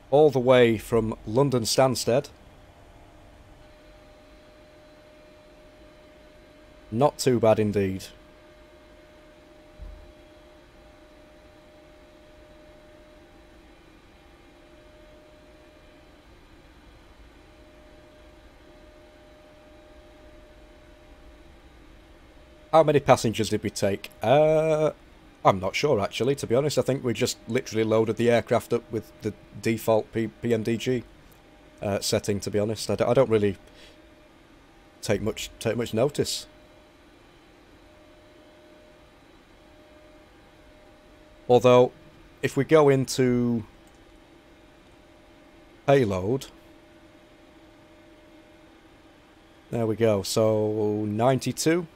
All the way from London Stansted. Not too bad indeed. How many passengers did we take? I'm not sure, actually, to be honest. I think we just literally loaded the aircraft up with the default PMDG setting, to be honest. I don't really take much notice. Although, if we go into payload, there we go. So 92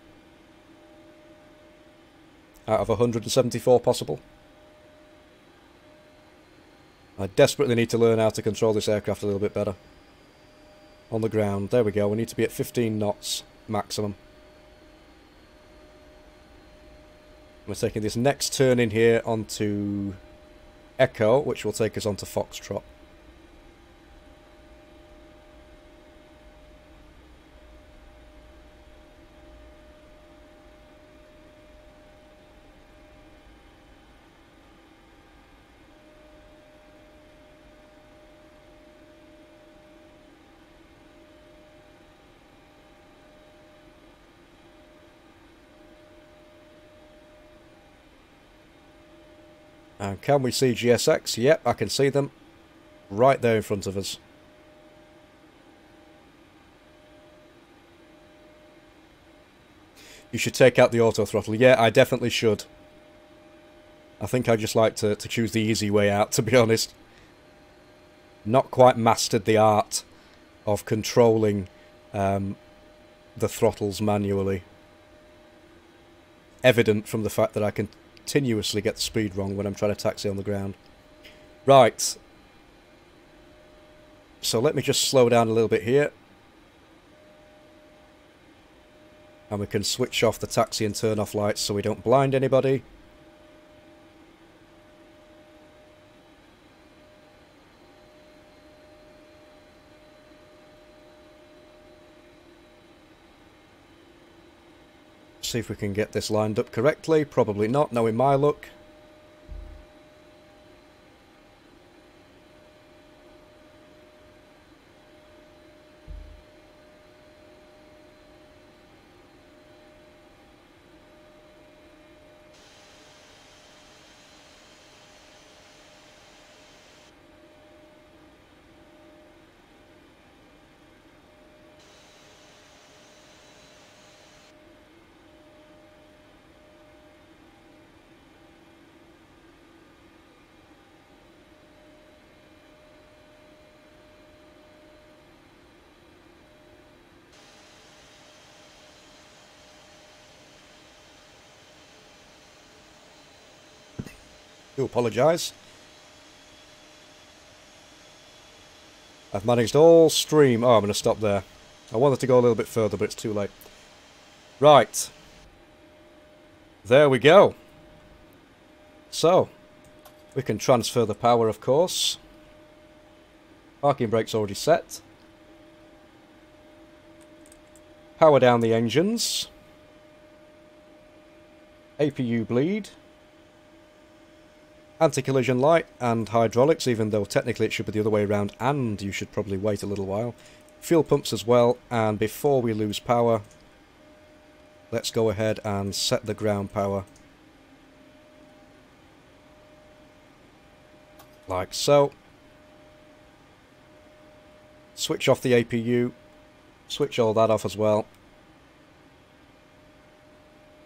out of 174 possible. I desperately need to learn how to control this aircraft a little bit better. On the ground, there we go. We need to be at 15 knots maximum. We're taking this next turn in here onto Echo, which will take us onto Foxtrot. And can we see GSX? Yep, I can see them right there in front of us. You should take out the auto throttle. Yeah, I definitely should. I think I just like to choose the easy way out, to be honest. Not quite mastered the art of controlling the throttles manually. Evident from the fact that I continuously get the speed wrong when I'm trying to taxi on the ground. Right. So let me just slow down a little bit here. And we can switch off the taxi and turn off lights so we don't blind anybody. See if we can get this lined up correctly. Probably not, knowing my luck. Do apologise. I've managed all stream. Oh, I'm going to stop there. I wanted to go a little bit further, but it's too late. Right. There we go. So, we can transfer the power, of course. Parking brake's already set. Power down the engines. APU bleed. Anti-collision light and hydraulics, even though technically it should be the other way around, and you should probably wait a little while. Fuel pumps as well, and before we lose power, let's go ahead and set the ground power. Like so. Switch off the APU, switch all that off as well.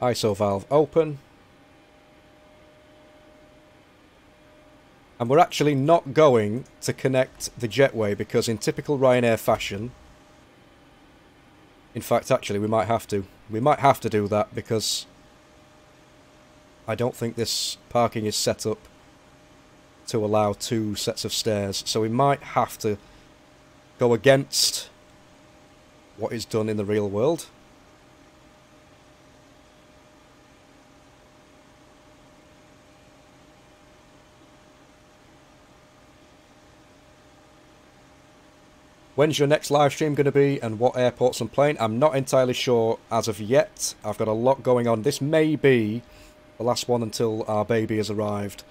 ISO valve open. And we're actually not going to connect the jetway because in typical Ryanair fashion... In fact, actually, we might have to. We might have to do that because I don't think this parking is set up to allow 2 sets of stairs. So we might have to go against what is done in the real world. When's your next live stream going to be and what airports and plane? I'm not entirely sure as of yet. I've got a lot going on. This may be the last one until our baby has arrived.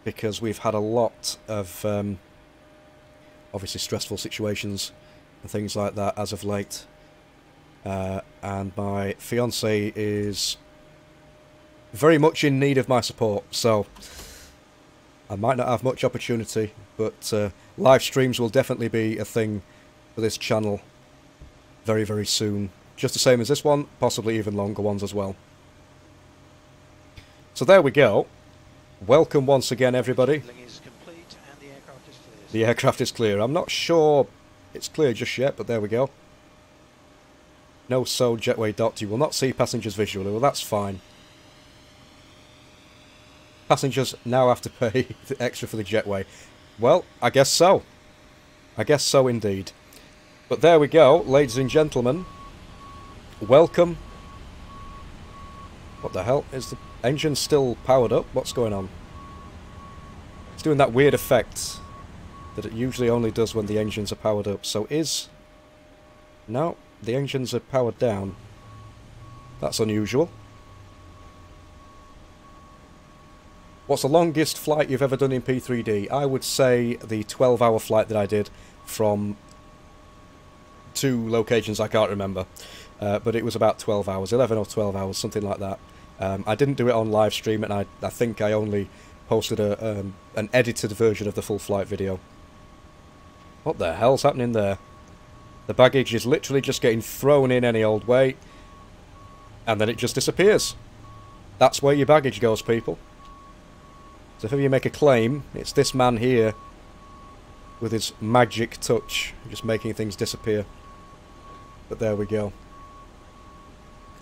Because we've had a lot of obviously stressful situations and things like that as of late. And my fiancée is very much in need of my support, so I might not have much opportunity, but live streams will definitely be a thing for this channel very, very soon. Just the same as this one, possibly even longer ones as well. So there we go. Welcome once again, everybody. The aircraft is clear. I'm not sure it's clear just yet, but there we go. No so jetway docked. You will not see passengers visually. Well, that's fine. Passengers now have to pay the extra for the jetway. Well, I guess so. I guess so indeed. But there we go, ladies and gentlemen. Welcome. What the hell? Is the engine still powered up? What's going on? It's doing that weird effect that it usually only does when the engines are powered up. So is... No, the engines are powered down. That's unusual. What's the longest flight you've ever done in P3D? I would say the 12-hour flight that I did from 2 locations I can't remember. But it was about 12 hours, 11 or 12 hours, something like that. I didn't do it on live stream, and I think I only posted an edited version of the full flight video. What the hell's happening there? The baggage is literally just getting thrown in any old way, and then it just disappears. That's where your baggage goes, people. So if ever you make a claim, it's this man here with his magic touch, just making things disappear. But there we go.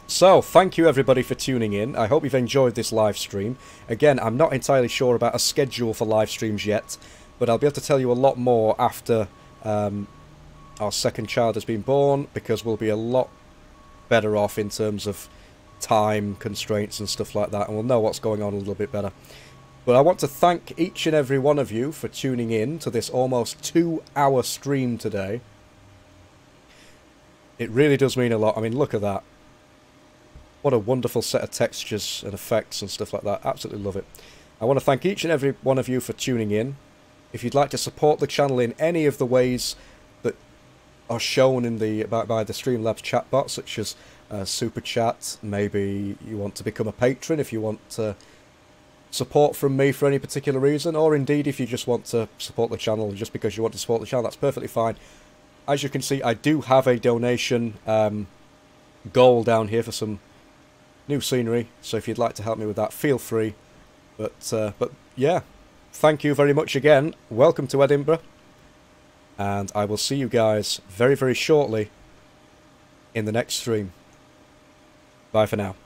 So, thank you everybody for tuning in. I hope you've enjoyed this live stream. Again, I'm not entirely sure about a schedule for live streams yet, but I'll be able to tell you a lot more after our second child has been born, because we'll be a lot better off in terms of time constraints and stuff like that, and we'll know what's going on a little bit better. But I want to thank each and every one of you for tuning in to this almost 2-hour stream today. It really does mean a lot. I mean, look at that. What a wonderful set of textures and effects and stuff like that. Absolutely love it. I want to thank each and every one of you for tuning in. If you'd like to support the channel in any of the ways that are shown in the by the Streamlabs chatbot, such as Super Chat, maybe you want to become a patron if you want support from me for any particular reason, or indeed if you just want to support the channel just because you want to support the channel, that's perfectly fine. As you can see, I do have a donation goal down here for some new scenery, so if you'd like to help me with that, feel free. But yeah, thank you very much again. Welcome to Edinburgh, and I will see you guys very, very shortly in the next stream. Bye for now.